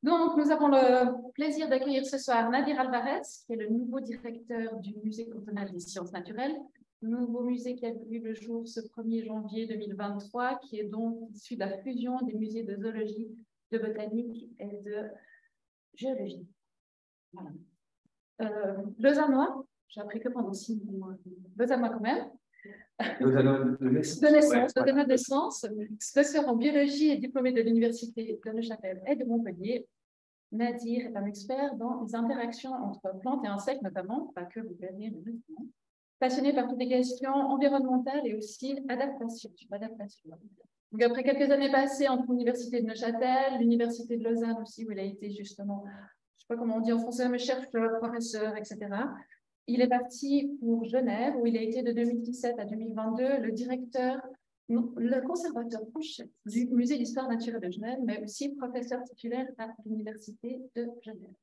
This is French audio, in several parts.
Donc, nous avons le plaisir d'accueillir ce soir Nadir Alvarez, qui est le nouveau directeur du Musée cantonal des sciences naturelles, nouveau musée qui a vu le jour ce 1er janvier 2023, qui est donc issu de la fusion des musées de zoologie, de botanique et de géologie. Voilà. Lausannois, j'ai appris que pendant 6 mois, Lausannois quand même. De naissance, professeur en biologie et diplômé de l'université de Neuchâtel et de Montpellier. Nadir est un expert dans les interactions entre plantes et insectes, notamment, pas que vous verrez, mais notamment. Passionné par toutes les questions environnementales et aussi adaptation. Donc, après quelques années passées entre l'université de Neuchâtel, l'université de Lausanne aussi, où il a été justement, je ne sais pas comment on dit en français, mais chercheur, professeur, etc. Il est parti pour Genève, où il a été de 2017 à 2022 le directeur, le conservateur en chef du Musée d'histoire naturelle de Genève, mais aussi professeur titulaire à l'Université de Genève.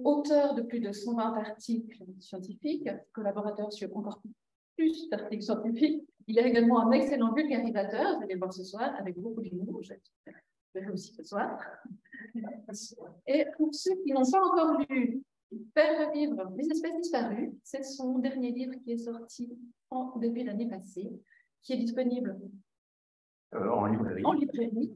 Auteur de plus de 120 articles scientifiques, collaborateur sur encore plus d'articles scientifiques, il est également un excellent vulgarisateur, vous allez le voir ce soir, avec beaucoup d'humour, je verrai aussi ce soir. Et pour ceux qui n'ont pas encore lu Faire revivre les espèces disparues, c'est son dernier livre qui est sorti en début d'année passée, qui est disponible en librairie. En librairie.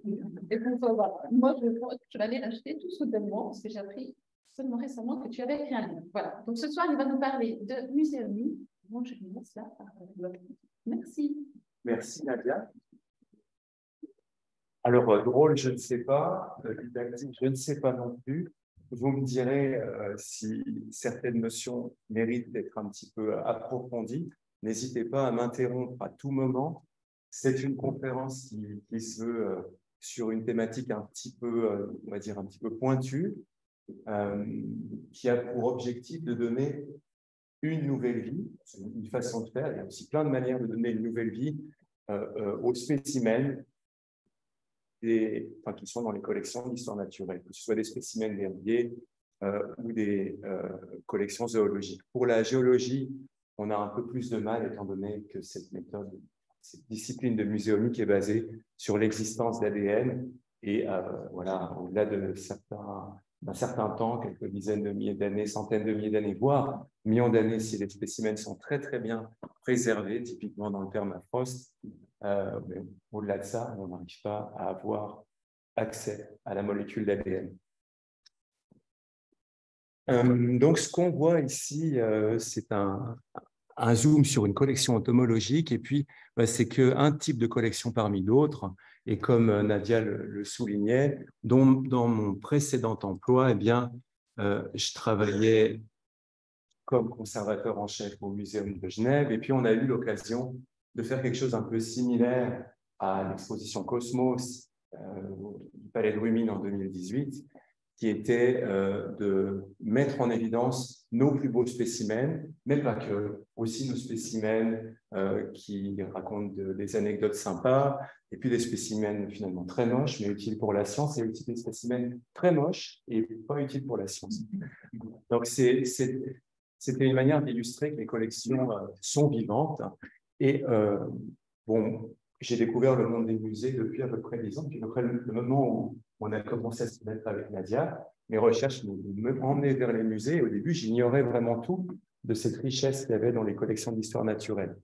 Et donc, voilà. Moi, je vais aller l'acheter tout soudainement, parce que j'ai appris seulement récemment que tu avais écrit un livre. Voilà. Donc, ce soir, il va nous parler de muséonomie. Bon, je vais laisse là. Merci. Merci, Nadia. Alors, drôle, je ne sais pas. Didactique, je ne sais pas non plus. Vous me direz si certaines notions méritent d'être un petit peu approfondies. N'hésitez pas à m'interrompre à tout moment. C'est une conférence qui se veut sur une thématique un petit peu, on va dire, un petit peu pointue, qui a pour objectif de donner une nouvelle vie. C'est une façon de faire. Il y a aussi plein de manières de donner une nouvelle vie aux spécimens qui sont dans les collections d'histoire naturelle, que ce soit des spécimens d'herbiers ou des collections zoologiques. Pour la géologie, on a un peu plus de mal, étant donné que cette méthode, cette discipline de muséomie qui est basée sur l'existence d'ADN, et voilà, au-delà d'un certain temps, quelques dizaines de milliers d'années, centaines de milliers d'années, voire millions d'années, si les spécimens sont très très bien préservés, typiquement dans le permafrost, mais au-delà de ça, on n'arrive pas à avoir accès à la molécule d'ADN. Donc, ce qu'on voit ici, c'est un zoom sur une collection entomologique, et puis c'est qu'un type de collection parmi d'autres. Et comme Nadia le soulignait, dans mon précédent emploi, eh bien, je travaillais comme conservateur en chef au Muséum de Genève, et puis on a eu l'occasion de faire quelque chose un peu similaire à l'exposition Cosmos du Palais de Rumine en 2018, qui était de mettre en évidence nos plus beaux spécimens, mais pas que, aussi nos spécimens qui racontent des anecdotes sympas, et puis des spécimens finalement très moches, mais utiles pour la science, et aussi des spécimens très moches et pas utiles pour la science. Donc, c'était une manière d'illustrer que les collections sont vivantes. Et bon, j'ai découvert le monde des musées depuis à peu près 10 ans, puis après le moment où on a commencé à se mettre avec Nadia, mes recherches m'ont emmené vers les musées. Et au début, j'ignorais vraiment tout de cette richesse qu'il y avait dans les collections d'histoire naturelle.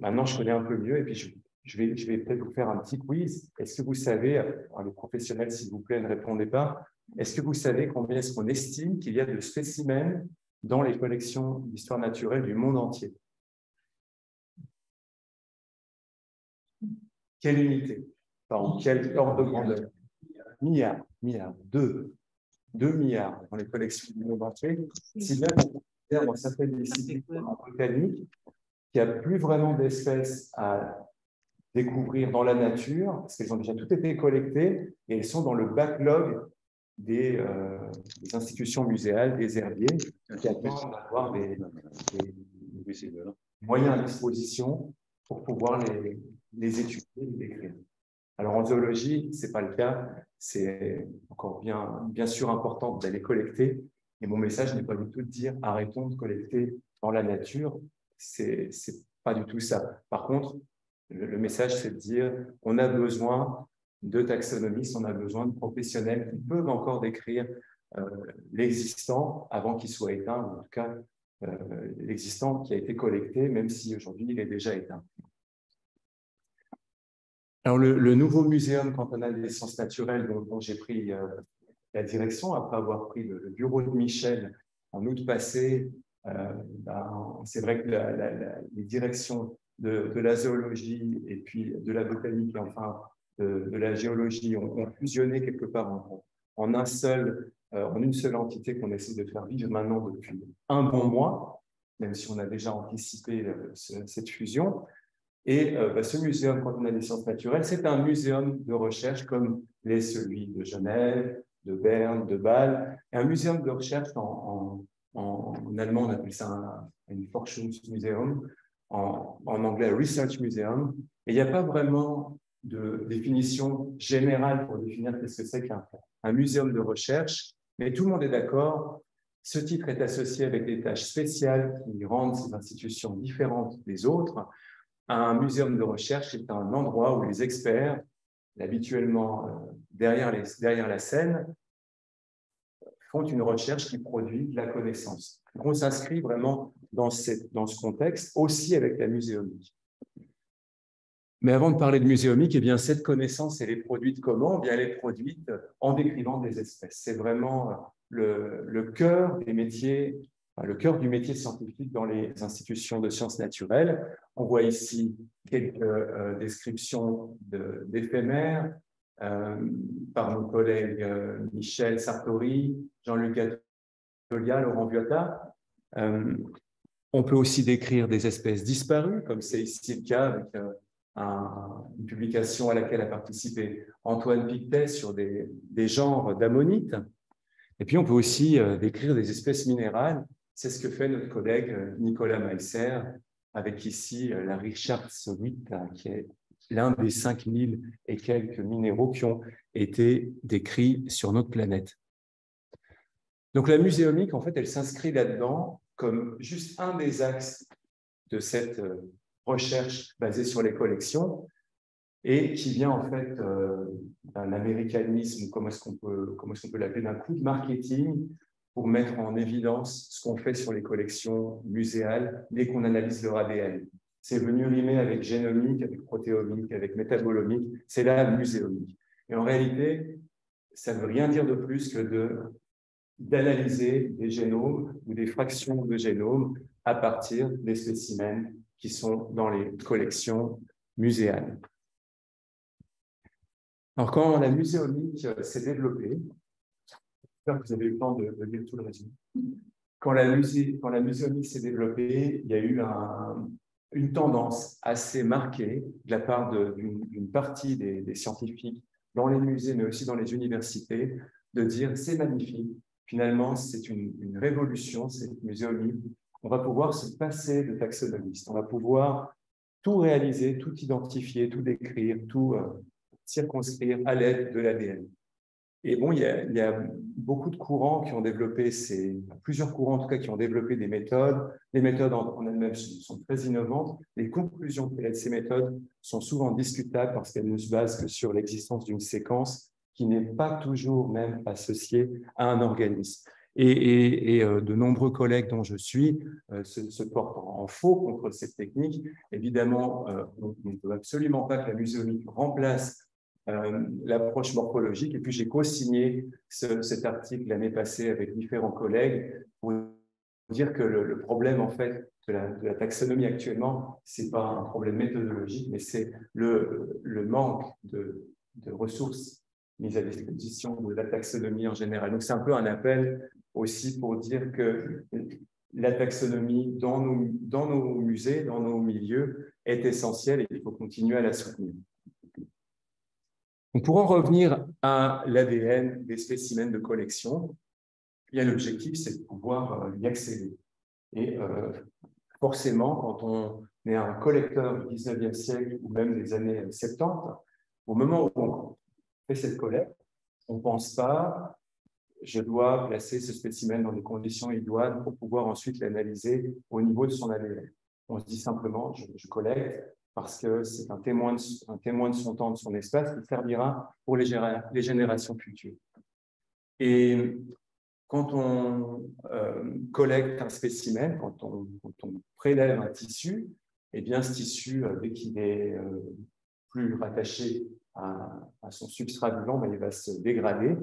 Maintenant, je connais un peu mieux, et puis je vais peut-être vous faire un petit quiz. Est-ce que vous savez, les professionnels, s'il vous plaît, ne répondez pas, est-ce que vous savez combien est-ce qu'on estime qu'il y a de spécimens dans les collections d'histoire naturelle du monde entier? Quelle unité? Pardon, quel ordre de grandeur? Milliards, 2 milliards dans les collections du monde entier. Si bien qu'on considère dans certaines disciplines en botanique qu'il n'y a plus vraiment d'espèces à découvrir dans la nature, parce qu'elles ont déjà toutes été collectées et elles sont dans le backlog des institutions muséales, des herbiers, qui attendent d'avoir des moyens à disposition pour pouvoir les étudier et les décrire. Alors en zoologie, ce n'est pas le cas, c'est encore bien sûr important d'aller collecter, et mon message n'est pas du tout de dire arrêtons de collecter dans la nature, c'est pas du tout ça. Par contre, Le message, c'est de dire on a besoin de taxonomistes, on a besoin de professionnels qui peuvent encore décrire l'existant avant qu'il soit éteint, ou en tout cas l'existant qui a été collecté, même si aujourd'hui il est déjà éteint. Alors, le nouveau muséum cantonal des sciences naturelles dont j'ai pris la direction, après avoir pris le bureau de Michel en août passé, c'est vrai que les directions de la zoologie et puis de la botanique et enfin de la géologie ont fusionné quelque part en une seule entité qu'on essaie de faire vivre maintenant depuis un bon mois, même si on a déjà anticipé cette fusion. Et ce muséum cantonal des sciences naturelles, c'est un muséum de recherche comme l'est celui de Genève, de Berne, de Bâle, et un muséum de recherche en allemand, on appelle ça un Forschungsmuseum, en anglais Research Museum, et il n'y a pas vraiment de définition générale pour définir ce que c'est qu'un muséum de recherche, mais tout le monde est d'accord. Ce titre est associé avec des tâches spéciales qui rendent ces institutions différentes des autres. Un muséum de recherche est un endroit où les experts, habituellement derrière la scène, font une recherche qui produit de la connaissance. Donc, on s'inscrit vraiment dans ce contexte, aussi avec la muséomique. Mais avant de parler de muséomique, eh bien, cette connaissance, elle est produite comment? Eh bien, elle est produite en décrivant des espèces. C'est vraiment le cœur des métiers, le cœur du métier scientifique dans les institutions de sciences naturelles. On voit ici quelques descriptions d'éphémères par nos collègues Michel Sartori, Jean-Luc Gattolia, Laurent Vuata. On peut aussi décrire des espèces disparues, comme c'est ici le cas avec une publication à laquelle a participé Antoine Pictet sur des genres d'ammonites. Et puis, on peut aussi décrire des espèces minérales. C'est ce que fait notre collègue Nicolas Meisser, avec ici la richardsonite, qui est l'un des 5000 et quelques minéraux qui ont été décrits sur notre planète. Donc, la muséomique, en fait, elle s'inscrit là-dedans comme juste un des axes de cette recherche basée sur les collections et qui vient en fait d'un américanisme, comment est-ce qu'on peut l'appeler, d'un coup de marketing pour mettre en évidence ce qu'on fait sur les collections muséales dès qu'on analyse leur ADN. C'est venu rimer avec génomique, avec protéomique, avec métabolomique, c'est la muséomique. Et en réalité, ça ne veut rien dire de plus que d'analyser des génomes ou des fractions de génomes à partir des spécimens qui sont dans les collections muséales. Alors, quand la muséomique s'est développée, j'espère que vous avez eu le temps de lire tout le résumé. Quand la muséomique s'est développée, il y a eu une tendance assez marquée de la part d'une partie des scientifiques dans les musées, mais aussi dans les universités, de dire c'est magnifique, finalement c'est une révolution, cette muséomique. On va pouvoir se passer de taxonomistes, on va pouvoir tout réaliser, tout identifier, tout décrire, tout circonscrire à l'aide de l'ADN. Et bon, il y a beaucoup de courants qui ont développé plusieurs courants en tout cas qui ont développé des méthodes. Les méthodes en elles-mêmes sont très innovantes. Les conclusions de ces méthodes sont souvent discutables parce qu'elles ne se basent que sur l'existence d'une séquence qui n'est pas toujours même associée à un organisme. Et de nombreux collègues dont je suis se portent en faux contre cette technique. Évidemment, on ne peut absolument pas que la muséomique remplace l'approche morphologique. Et puis, j'ai co-signé cet article l'année passée avec différents collègues pour dire que le problème, en fait, de la taxonomie actuellement, ce n'est pas un problème méthodologique, mais c'est le manque de ressources mises à disposition de la taxonomie en général. Donc, c'est un peu un appel aussi pour dire que la taxonomie dans nos musées, dans nos milieux, est essentielle et il faut continuer à la soutenir. Donc, pour en revenir à l'ADN des spécimens de collection, l'objectif, c'est de pouvoir y accéder. Et forcément, quand on est un collecteur du 19e siècle ou même des années 70, au moment où on fait cette collecte, on ne pense pas « je dois placer ce spécimen dans des conditions idoines pour pouvoir ensuite l'analyser au niveau de son ADN ». On se dit simplement « je collecte parce que c'est un témoin de son temps, de son espace, qui servira pour les générations futures. Et quand on collecte un spécimen, quand on prélève un tissu, eh bien, ce tissu, dès qu'il est plus rattaché à son substrat vivant, ben, il va se dégrader.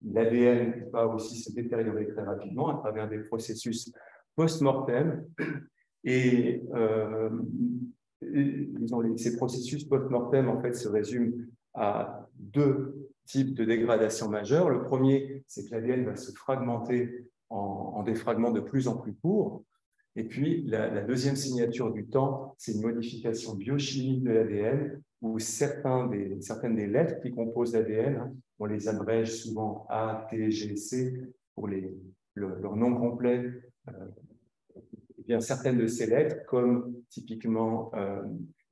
L'ADN va aussi se détériorer très rapidement à travers des processus post-mortem. Et ces processus post-mortem, en fait, se résument à deux types de dégradation majeure. Le premier, c'est que l'ADN va se fragmenter en des fragments de plus en plus courts. Et puis, la deuxième signature du temps, c'est une modification biochimique de l'ADN où certaines des lettres qui composent l'ADN, on les abrège souvent A, T, G, C pour leur nom complet. Eh bien, certaines de ces lettres, comme typiquement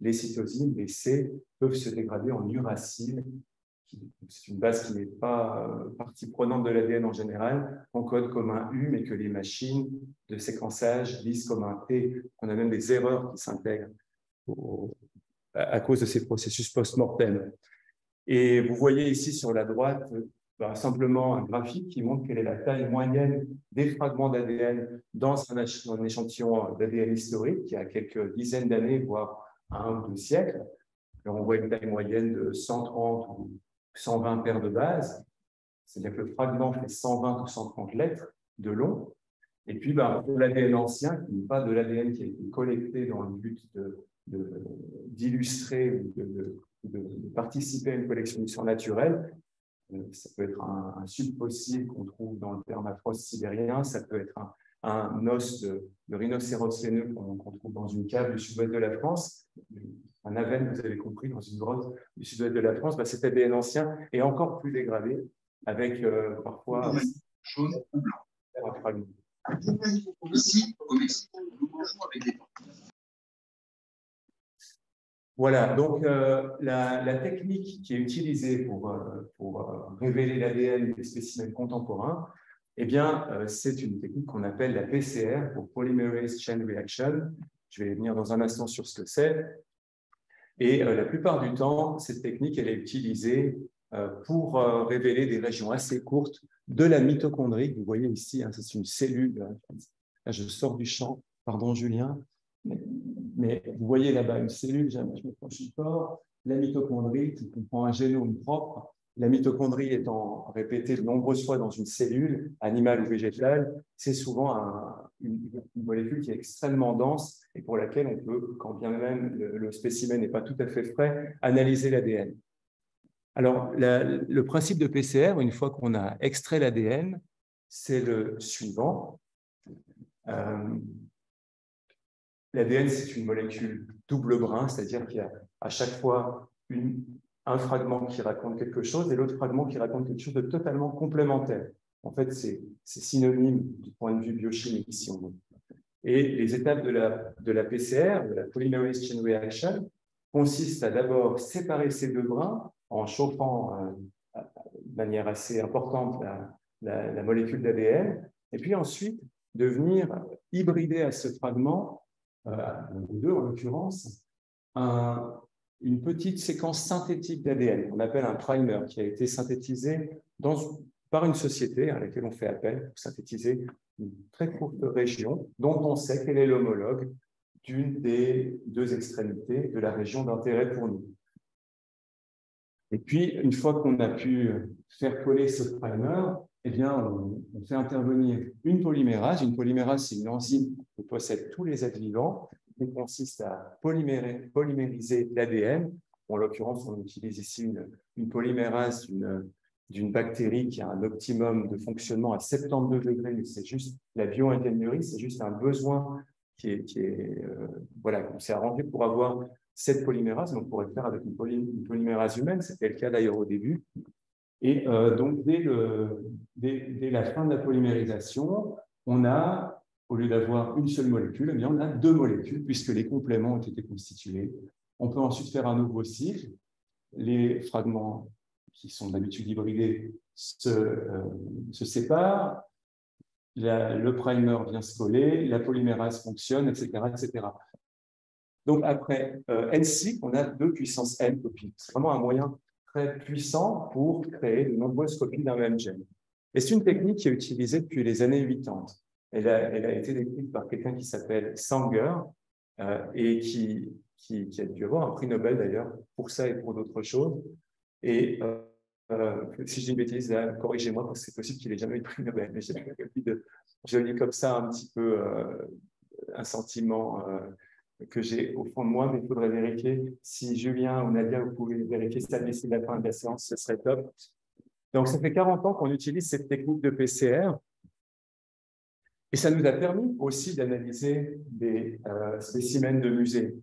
les cytosines, les C, peuvent se dégrader en uracile. C'est une base qui n'est pas partie prenante de l'ADN en général, on code comme un U, mais que les machines de séquençage lisent comme un T. On a même des erreurs qui s'intègrent à cause de ces processus post-mortem. Et vous voyez ici sur la droite simplement un graphique qui montre quelle est la taille moyenne des fragments d'ADN dans un échantillon d'ADN historique qui a quelques dizaines d'années, voire 1 ou 2 siècles. Alors, on voit une taille moyenne de 130 ou 120 paires de bases, c'est-à-dire que le fragment fait 120 ou 130 lettres de long. Et puis, pour l'ADN ancien, qui n'est pas de l'ADN qui a été collecté dans le but d'illustrer ou de participer à une collection d'histoire naturelle, ça peut être un subfossile qu'on trouve dans le permafrost sibérien, ça peut être un os de rhinocéros laineux qu'on trouve dans une cave du sud-ouest de la France, un avenne, vous avez compris, dans une grotte du sud-ouest de la France. Cet ADN ancien est encore plus dégradé, avec parfois jaune ou blanc. Un fragment. Ici, au Mexique, nous mangeons avec des dents. Voilà, donc la technique qui est utilisée pour révéler l'ADN des spécimens contemporains, eh bien, c'est une technique qu'on appelle la PCR, pour Polymerase Chain Reaction. Je vais venir dans un instant sur ce que c'est. Et la plupart du temps, cette technique, elle est utilisée pour révéler des régions assez courtes de la mitochondrie. Vous voyez ici, hein, c'est une cellule. Là, je sors du champ. Pardon, Julien. Mais vous voyez là-bas une cellule, je me proche du corps, la mitochondrie qui comprend un génome propre. La mitochondrie étant répétée de nombreuses fois dans une cellule, animale ou végétale, c'est souvent une molécule qui est extrêmement dense et pour laquelle on peut, quand bien même le spécimen n'est pas tout à fait frais, analyser l'ADN. Alors, le principe de PCR, une fois qu'on a extrait l'ADN, c'est le suivant. L'ADN, c'est une molécule double brin, c'est-à-dire qu'il y a à chaque fois un fragment qui raconte quelque chose et l'autre fragment qui raconte quelque chose de totalement complémentaire. En fait, c'est synonyme du point de vue biochimique, si on veut. Et les étapes de la PCR, de la Polymerase Chain Reaction, consistent à d'abord séparer ces deux brins en chauffant de manière assez importante la molécule d'ADN, et puis ensuite de venir hybrider à ce fragment, ou deux en l'occurrence, une petite séquence synthétique d'ADN, qu'on appelle un primer, qui a été synthétisé par une société à laquelle on fait appel pour synthétiser une très courte région dont on sait qu'elle est l'homologue d'une des deux extrémités de la région d'intérêt pour nous. Et puis, une fois qu'on a pu faire coller ce primer, eh bien, on fait intervenir une polymérase. Une polymérase, c'est une enzyme qui possède tous les êtres vivants et consiste à polymériser l'ADN. En l'occurrence, on utilise ici une polymérase d'une bactérie qui a un optimum de fonctionnement à 72 degrés, mais c'est juste la bio-ingénierie, c'est juste un besoin qu'on s'est arrangé pour avoir cette polymérase. Donc, on pourrait le faire avec une polymérase humaine, c'était le cas d'ailleurs au début. Et donc, dès la fin de la polymérisation, on a, au lieu d'avoir une seule molécule, eh bien, on a deux molécules, puisque les compléments ont été constitués. On peut ensuite faire un nouveau cycle. Les fragments qui sont d'habitude hybridés se séparent. Le primer vient se coller, la polymérase fonctionne, etc., etc. Donc, après n-cycles, on a 2 puissance n copies. C'est vraiment un moyen très puissant pour créer de nombreuses copies d'un même gène. Et c'est une technique qui est utilisée depuis les années 80. Elle a été décrite par quelqu'un qui s'appelle Sanger et qui a dû avoir un prix Nobel d'ailleurs pour ça et pour d'autres choses. Et si je dis une bêtise, corrigez-moi parce que c'est possible qu'il n'ait jamais eu de prix Nobel. Mais je lis comme ça un petit peu un sentiment que j'ai au fond de moi, mais il faudrait vérifier. Si Julien ou Nadia, vous pouvez vérifier ça d'ici la fin de la séance, ce serait top. Donc, ça fait 40 ans qu'on utilise cette technique de PCR. Et ça nous a permis aussi d'analyser des spécimens de musée.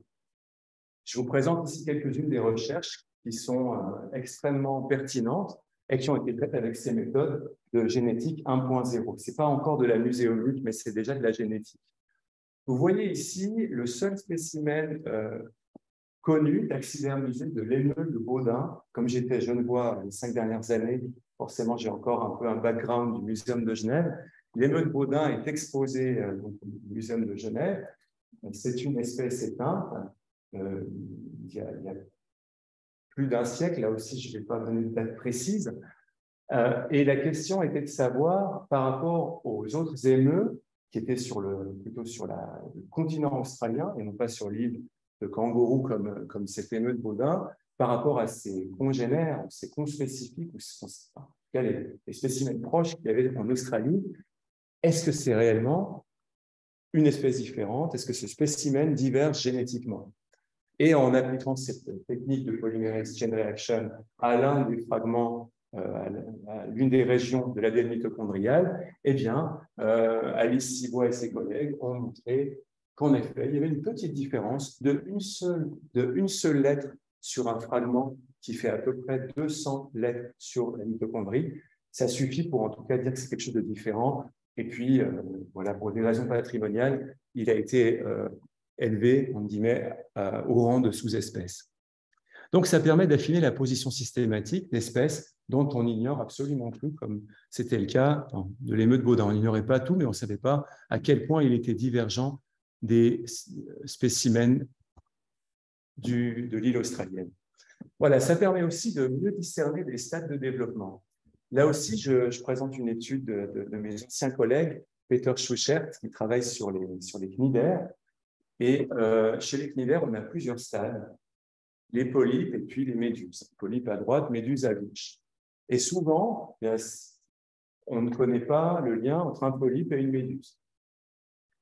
Je vous présente ici quelques-unes des recherches qui sont extrêmement pertinentes et qui ont été faites avec ces méthodes de génétique 1.0. Ce n'est pas encore de la muséomique, mais c'est déjà de la génétique. Vous voyez ici le seul spécimen connu taxidermisé de l'émeule de Baudin. Comme j'étais genevois les 5 dernières années, forcément j'ai encore un peu un background du Muséum de Genève. L'émeule de Baudin est exposée au Muséum de Genève. C'est une espèce éteinte. Il y a plus d'un siècle, là aussi je ne vais pas donner de date précise. Et la question était de savoir, par rapport aux autres émeux qui étaient plutôt sur le continent australien et non pas sur l'île de Kangourou comme cet émeu de Baudin, par rapport à ses congénères, ses conspécifiques, ou en tout cas les spécimens proches qu'il y avait en Australie, est-ce que c'est réellement une espèce différente? Est-ce que ce spécimen diverge génétiquement? Et en appliquant cette technique de polymerase chain reaction à l'un des fragments, à l'une des régions de l'ADN mitochondrial, eh bien, Alice Sibois et ses collègues ont montré qu'en effet, il y avait une petite différence d'une seule lettre sur un fragment qui fait à peu près 200 lettres sur la mitochondrie. Ça suffit pour en tout cas dire que c'est quelque chose de différent. Et puis, voilà, pour des raisons patrimoniales, il a été élevé, on guillemets, au rang de sous-espèce. Donc, ça permet d'affiner la position systématique d'espèces dont on ignore absolument tout, comme c'était le cas de l'émeu de Baudin. On n'ignorait pas tout, mais on ne savait pas à quel point il était divergent des spécimens de l'île australienne. Voilà, ça permet aussi de mieux discerner les stades de développement. Là aussi, je présente une étude de mes anciens collègues, Peter Schuchert, qui travaille sur les cnidaires. Et chez les cnidaires, on a plusieurs stades, les polypes et puis les méduses. Polypes à droite, méduses à gauche. Et souvent, on ne connaît pas le lien entre un polype et une méduse.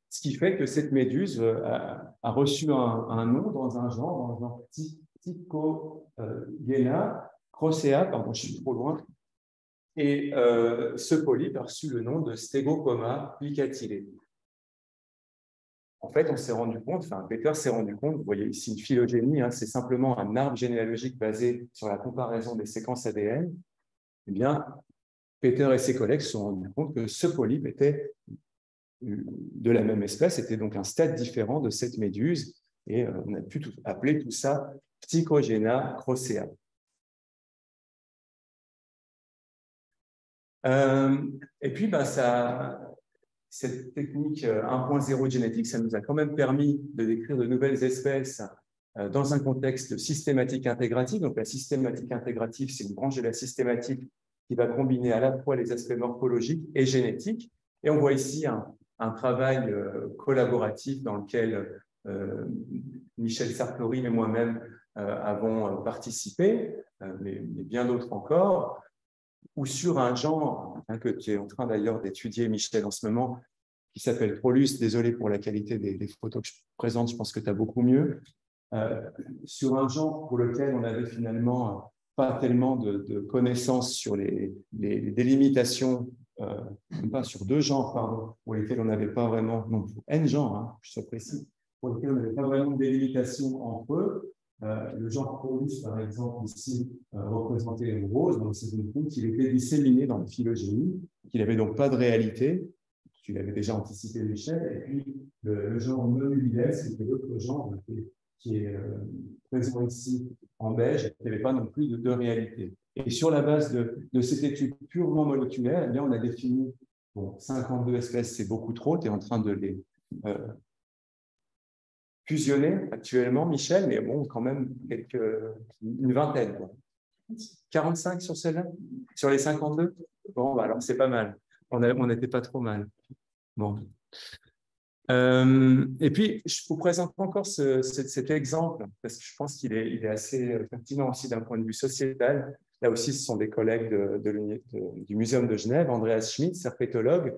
Ce qui fait que cette méduse a reçu un nom dans un genre Tychogena crocea, pardon, je suis trop loin. Et ce polype a reçu le nom de Stegopoma plicatile. En fait, on s'est rendu compte, Peter s'est rendu compte, vous voyez ici une phylogénie, c'est simplement un arbre généalogique basé sur la comparaison des séquences ADN. Eh bien, Peter et ses collègues se sont rendus compte que ce polype était de la même espèce, était donc un stade différent de cette méduse, et on a pu appeler tout ça Tychogena crocea. Et puis, cette technique 1.0 génétique, ça nous a quand même permis de décrire de nouvelles espèces dans un contexte systématique intégratif. Donc, la systématique intégrative, c'est une branche de la systématique qui va combiner à la fois les aspects morphologiques et génétiques. Et on voit ici un travail collaboratif dans lequel Michel Sartori et moi-même avons participé, mais bien d'autres encore, ou sur un genre que tu es en train d'ailleurs d'étudier, Michel, en ce moment, qui s'appelle Prolus. Désolé pour la qualité des photos que je présente, je pense que tu as beaucoup mieux. Sur un genre pour lequel on n'avait finalement pas tellement de connaissances sur les délimitations, pas sur 2 genres, pardon, pour lesquels on n'avait pas vraiment, non, N genres, je suis précis, pour lesquels on n'avait pas vraiment de délimitation entre eux. Le genre Prolus, par exemple, ici, représenté en rose, donc c'est une compte qu'il était disséminé dans la phylogénie, qu'il n'avait donc pas de réalité. Tu l'avais déjà anticipé, Michel. Et puis, le genre Nonulides, c'était l'autre genre qui est présent ici en beige, qui n'avait pas non plus de réalité. Et sur la base de cette étude purement moléculaire, eh bien, on a défini 52 espèces, c'est beaucoup trop, tu es en train de les fusionnés actuellement, Michel, mais bon, quand même une vingtaine. Quoi. 45 sur celle-là? Sur les 52? Bon, bah alors c'est pas mal. On n'était pas trop mal. Bon. Et puis, je vous présente encore cet exemple, parce que je pense qu'il est assez pertinent aussi d'un point de vue sociétal. Là aussi, ce sont des collègues du Muséum de Genève, Andreas Schmitz, herpétologue,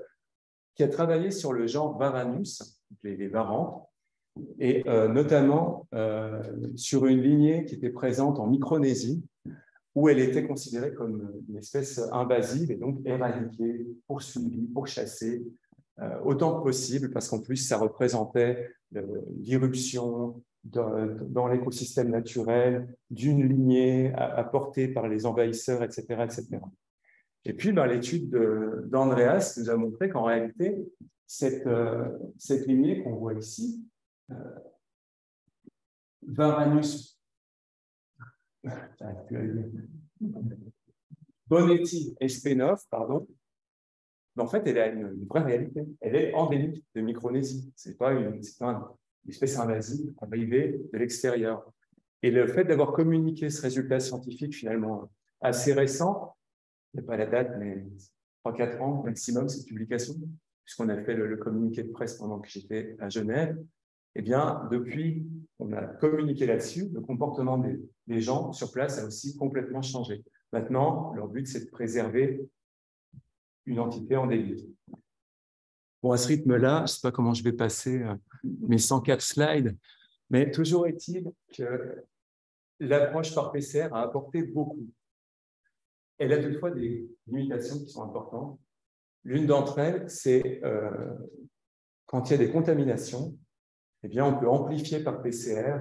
qui a travaillé sur le genre Varanus, les varans, et notamment sur une lignée qui était présente en Micronésie, où elle était considérée comme une espèce invasive et donc éradiquée, poursuivie, pourchassée, autant que possible, parce qu'en plus, ça représentait l'irruption dans l'écosystème naturel d'une lignée apportée par les envahisseurs, etc. etc. Et puis, l'étude d'Andreas nous a montré qu'en réalité, cette lignée qu'on voit ici, Varanus Bonetti et Spenov, pardon, mais en fait, elle a une vraie réalité. Elle est endémique de Micronésie. Ce n'est pas une espèce invasive arrivée de l'extérieur. Et le fait d'avoir communiqué ce résultat scientifique finalement assez récent, il n'y a pas la date, mais 3-4 ans maximum, cette publication, puisqu'on a fait le communiqué de presse pendant que j'étais à Genève, eh bien, depuis, on a communiqué là-dessus. Le comportement des gens sur place a aussi complètement changé. Maintenant, leur but, c'est de préserver une entité endémique. Bon, à ce rythme-là, je ne sais pas comment je vais passer mes 104 slides, mais toujours est-il que l'approche par PCR a apporté beaucoup. Elle a toutefois des limitations qui sont importantes. L'une d'entre elles, c'est quand il y a des contaminations, eh bien, on peut amplifier par PCR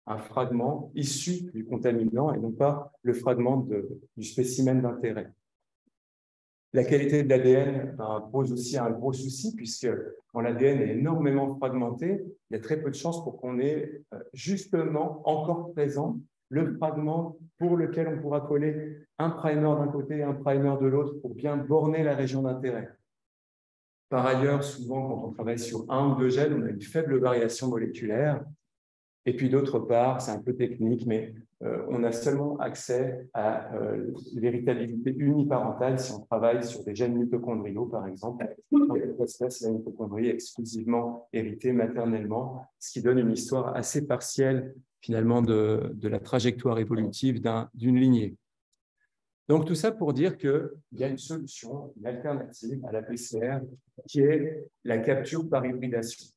un fragment issu du contaminant et non pas le fragment du spécimen d'intérêt. La qualité de l'ADN pose aussi un gros souci, puisque quand l'ADN est énormément fragmenté, il y a très peu de chances pour qu'on ait justement encore présent le fragment pour lequel on pourra coller un primer d'un côté et un primer de l'autre pour bien borner la région d'intérêt. Par ailleurs, souvent, quand on travaille sur un ou deux gènes, on a une faible variation moléculaire. Et puis d'autre part, c'est un peu technique, mais on a seulement accès à l'héritabilité uniparentale si on travaille sur des gènes mitochondriaux, par exemple. Dans cette espèce, la mitochondrie est exclusivement héritée maternellement, ce qui donne une histoire assez partielle, finalement, de la trajectoire évolutive d'une lignée. Donc, tout ça pour dire qu'il y a une solution, une alternative à la PCR, qui est la capture par hybridation.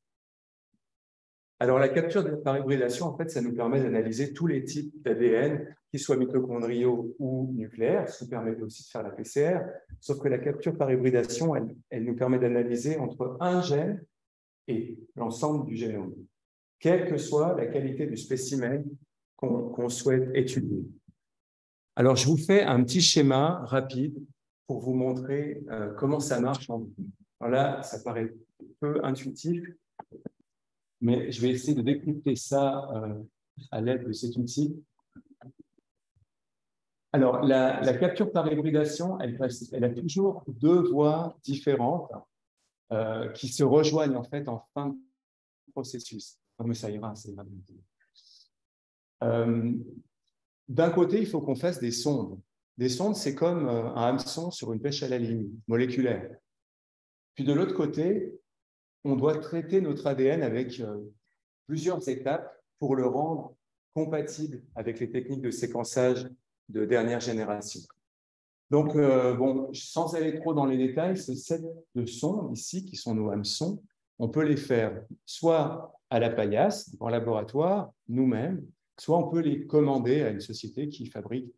Alors, la capture par hybridation, en fait, ça nous permet d'analyser tous les types d'ADN, qu'ils soient mitochondriaux ou nucléaires, ce qui permet aussi de faire la PCR, sauf que la capture par hybridation, elle nous permet d'analyser entre un gène et l'ensemble du génome, quelle que soit la qualité du spécimen qu'on souhaite étudier. Alors, je vous fais un petit schéma rapide pour vous montrer comment ça marche en vie. Alors là, ça paraît peu intuitif, mais je vais essayer de décrypter ça à l'aide de cet outil. Alors, la capture par hybridation, elle a toujours deux voies différentes qui se rejoignent en fait en fin de processus. Oh, mais ça ira, ça ira. D'un côté, il faut qu'on fasse des sondes. Des sondes, c'est comme un hameçon sur une pêche à la ligne, moléculaire. Puis de l'autre côté, on doit traiter notre ADN avec plusieurs étapes pour le rendre compatible avec les techniques de séquençage de dernière génération. Donc, bon, sans aller trop dans les détails, ces sets de sondes ici, qui sont nos hameçons, on peut les faire soit à la paillasse, en laboratoire, nous-mêmes, soit on peut les commander à une société qui fabrique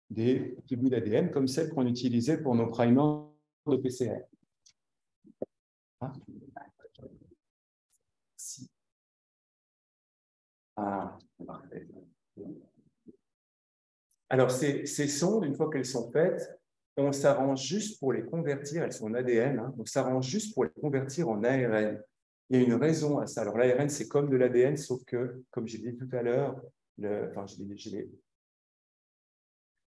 des petits bouts d'ADN comme celles qu'on utilisait pour nos primers de PCR. Ah. Ah, parfait. Alors, ces sondes, une fois qu'elles sont faites, on s'arrange juste pour les convertir, elles sont en ADN, hein, on s'arrange juste pour les convertir en ARN. Il y a une raison à ça. Alors, l'ARN, c'est comme de l'ADN, sauf que, comme j'ai dit tout à l'heure, je l'ai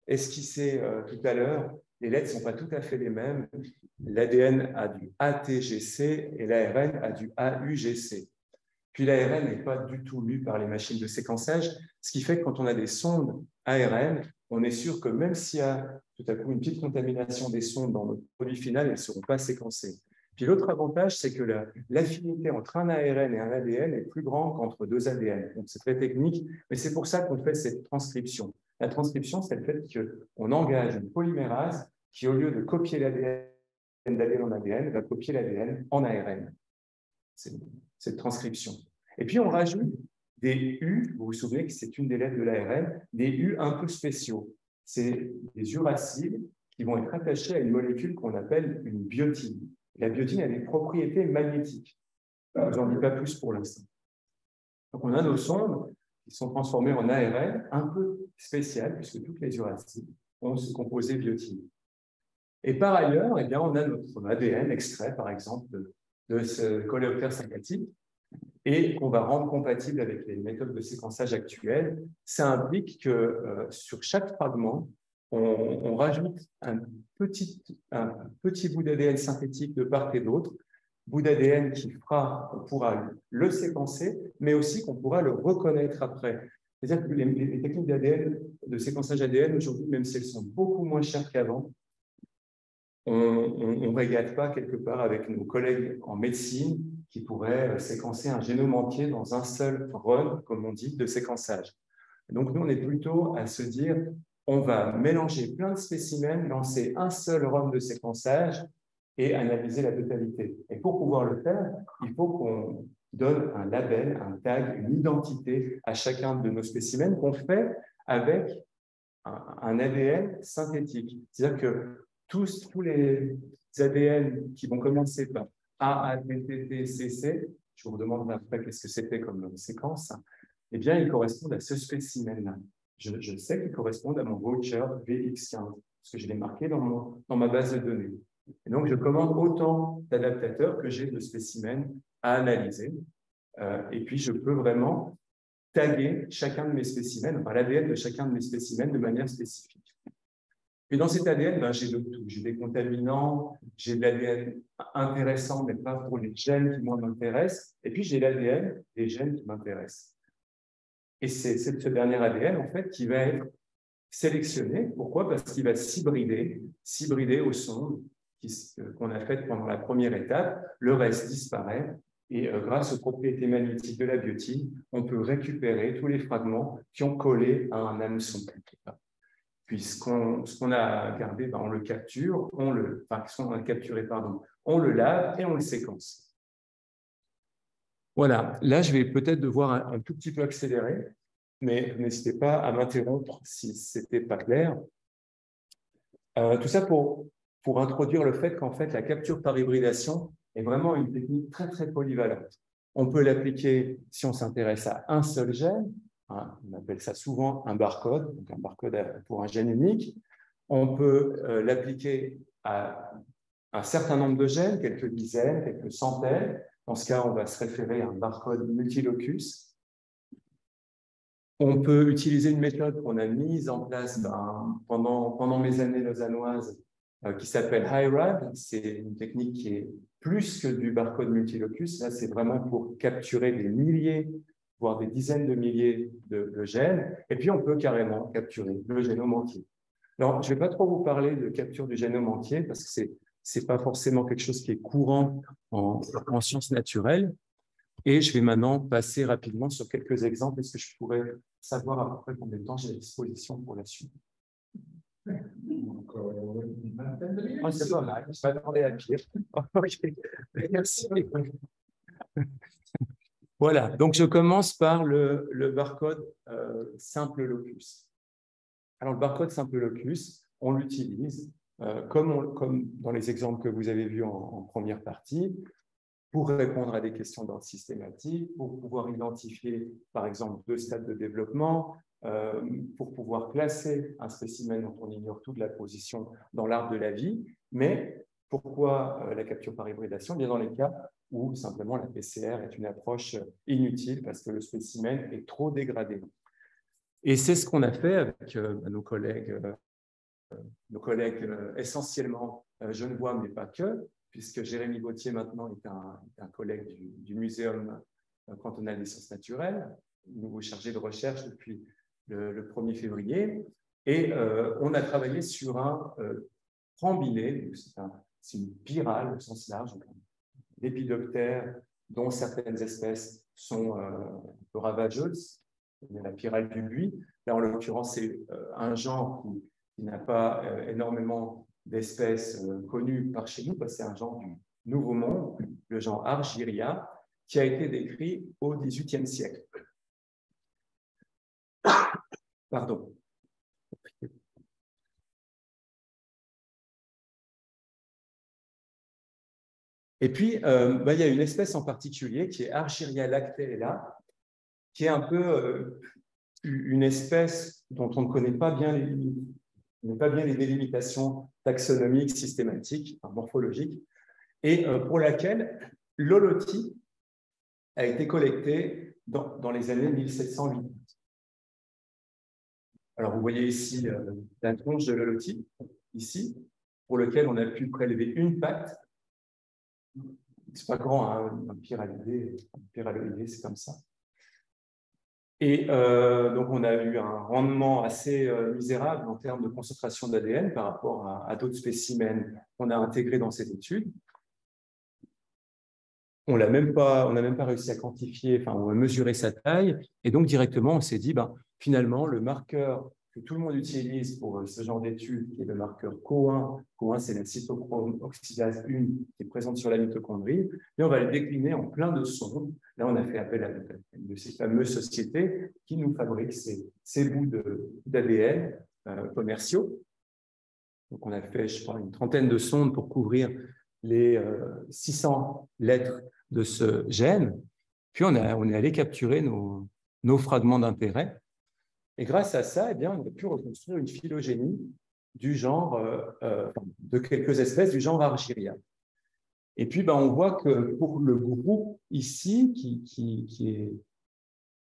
esquissé tout à l'heure, les lettres ne sont pas tout à fait les mêmes. L'ADN a du ATGC et l'ARN a du AUGC. Puis l'ARN n'est pas du tout lu par les machines de séquençage, ce qui fait que quand on a des sondes ARN, on est sûr que même s'il y a tout à coup une petite contamination des sondes dans notre produit final, elles ne seront pas séquencées. Puis l'autre avantage, c'est que l'affinité entre un ARN et un ADN est plus grande qu'entre deux ADN. Donc c'est très technique, mais c'est pour ça qu'on fait cette transcription. La transcription, c'est le fait qu'on engage une polymérase qui, au lieu de copier l'ADN d'ADN en ADN, va copier l'ADN en ARN. C'est cette transcription. Et puis on rajoute des U, vous vous souvenez que c'est une des lettres de l'ARN, des U un peu spéciaux. C'est des uraciles qui vont être attachés à une molécule qu'on appelle une biotine. La biotine a des propriétés magnétiques. Je ne vous en dis pas plus pour l'instant. Donc on a nos sondes qui sont transformées en ARN un peu spéciales, puisque toutes les uraciles ont ce composé biotine. Et par ailleurs, eh bien, on a notre ADN extrait, par exemple, de ce coléoptère sympathique, et qu'on va rendre compatible avec les méthodes de séquençage actuelles. Ça implique que sur chaque fragment, on rajoute un petit bout d'ADN synthétique de part et d'autre, bout d'ADN qu'on pourra le séquencer, mais aussi qu'on pourra le reconnaître après. C'est-à-dire que les techniques d'ADN, de séquençage ADN aujourd'hui, même si elles sont beaucoup moins chères qu'avant, on ne régate pas quelque part avec nos collègues en médecine qui pourraient séquencer un génome entier dans un seul run, comme on dit, de séquençage. Donc, nous, on est plutôt à se dire, on va mélanger plein de spécimens, lancer un seul run de séquençage et analyser la totalité. Et pour pouvoir le faire, il faut qu'on donne un label, un tag, une identité à chacun de nos spécimens qu'on fait avec un ADN synthétique. C'est-à-dire que tous les ADN qui vont commencer par A, A, T, T, T, C, C, je vous demande après qu'est-ce que c'était comme séquence, eh bien, ils correspondent à ce spécimen-là. Je sais qu'ils correspondent à mon voucher VX15, parce que je l'ai marqué dans ma base de données. Et donc, je commande autant d'adaptateurs que j'ai de spécimens à analyser. Et puis, je peux vraiment taguer chacun de mes spécimens, enfin l'ADN de chacun de mes spécimens de manière spécifique. Et dans cet ADN, j'ai de tout. J'ai des contaminants, j'ai de l'ADN intéressant, mais pas pour les gènes qui moi m'intéressent. Et puis, j'ai l'ADN des gènes qui m'intéressent. Et c'est ce dernier ADN, en fait, qui va être sélectionné. Pourquoi? Parce qu'il va s'hybrider aux sondes qu'on a faites pendant la première étape. Le reste disparaît. Et grâce aux propriétés magnétiques de la biotine, on peut récupérer tous les fragments qui ont collé à un hameçon. Puis ce qu'on a gardé, on le capture, ce qu'on a capturé, on le lave et on le séquence. Voilà, là je vais peut-être devoir un tout petit peu accélérer, mais n'hésitez pas à m'interrompre si ce n'était pas clair. Tout ça pour introduire le fait qu'en fait la capture par hybridation est vraiment une technique très très polyvalente. On peut l'appliquer si on s'intéresse à un seul gène, on appelle ça souvent un barcode, donc un barcode pour un gène unique. On peut l'appliquer à un certain nombre de gènes, quelques dizaines, quelques centaines. Dans ce cas, on va se référer à un barcode multilocus. On peut utiliser une méthode qu'on a mise en place pendant mes années lausannoises qui s'appelle HiRAD. C'est une technique qui est plus que du barcode multilocus. Là, c'est vraiment pour capturer des milliers, voire des dizaines de milliers de gènes. Et puis, on peut carrément capturer le génome entier. Alors, je ne vais pas trop vous parler de capture du génome entier parce que ce n'est pas forcément quelque chose qui est courant en sciences naturelles. Et je vais maintenant passer rapidement sur quelques exemples. Est-ce que je pourrais savoir à peu près combien de temps j'ai à disposition pour la suite? C'est pas mal, je m'attendais à pire. Okay. Merci. Voilà, donc je commence par le barcode simple locus. Alors, le barcode simple locus, on l'utilise comme dans les exemples que vous avez vus en première partie, pour répondre à des questions d'ordre systématique, pour pouvoir identifier, par exemple, 2 stades de développement, pour pouvoir classer un spécimen dont on ignore toute la position dans l'arbre de la vie. Mais pourquoi la capture par hybridation? Bien dans les cas où simplement la PCR est une approche inutile parce que le spécimen est trop dégradé. Et c'est ce qu'on a fait avec nos collègues essentiellement genevois, mais pas que, puisque Jérémy Gauthier maintenant est un collègue du Muséum cantonal des sciences naturelles, nouveau chargé de recherche depuis le 1er février. Et on a travaillé sur un rambiné, c'est une pyrale au sens large, d'épidoptères dont certaines espèces sont ravageuses. Il y a la pyrale du buis. Là, en l'occurrence, c'est un genre qui n'a pas énormément d'espèces connues par chez nous, c'est un genre du Nouveau Monde, le genre Argyria, qui a été décrit au XVIIIe siècle. Pardon. Et puis, il y a une espèce en particulier qui est Argyria lacteella, qui est un peu une espèce dont on ne connaît pas bien les limites, pas bien les délimitations taxonomiques, systématiques, morphologiques, et pour laquelle l'holotype a été collecté dans les années 1780. Alors, vous voyez ici la tronche de l'holotype, ici, pour lequel on a pu prélever une patte. C'est pas grand, hein, un pyraloïdé, c'est comme ça. Et donc, on a eu un rendement assez misérable en termes de concentration d'ADN par rapport à d'autres spécimens qu'on a intégrés dans cette étude. On n'a même pas réussi à quantifier, ou à mesurer sa taille. Et donc, directement, on s'est dit, finalement, le marqueur que tout le monde utilise pour ce genre d'études, qui est le marqueur COO1. COO1, c'est la cytochrome oxydase 1 qui est présente sur la mitochondrie. Et on va le décliner en plein de sondes. Là, on a fait appel à une de ces fameuses sociétés qui nous fabriquent ces bouts d'ADN commerciaux. Donc, on a fait, je crois, une trentaine de sondes pour couvrir les 600 lettres de ce gène. Puis, on est allé capturer nos fragments d'intérêt. Et grâce à ça, on a pu reconstruire une phylogénie du genre, de quelques espèces du genre Argyria. Et puis, on voit que pour le groupe ici, qui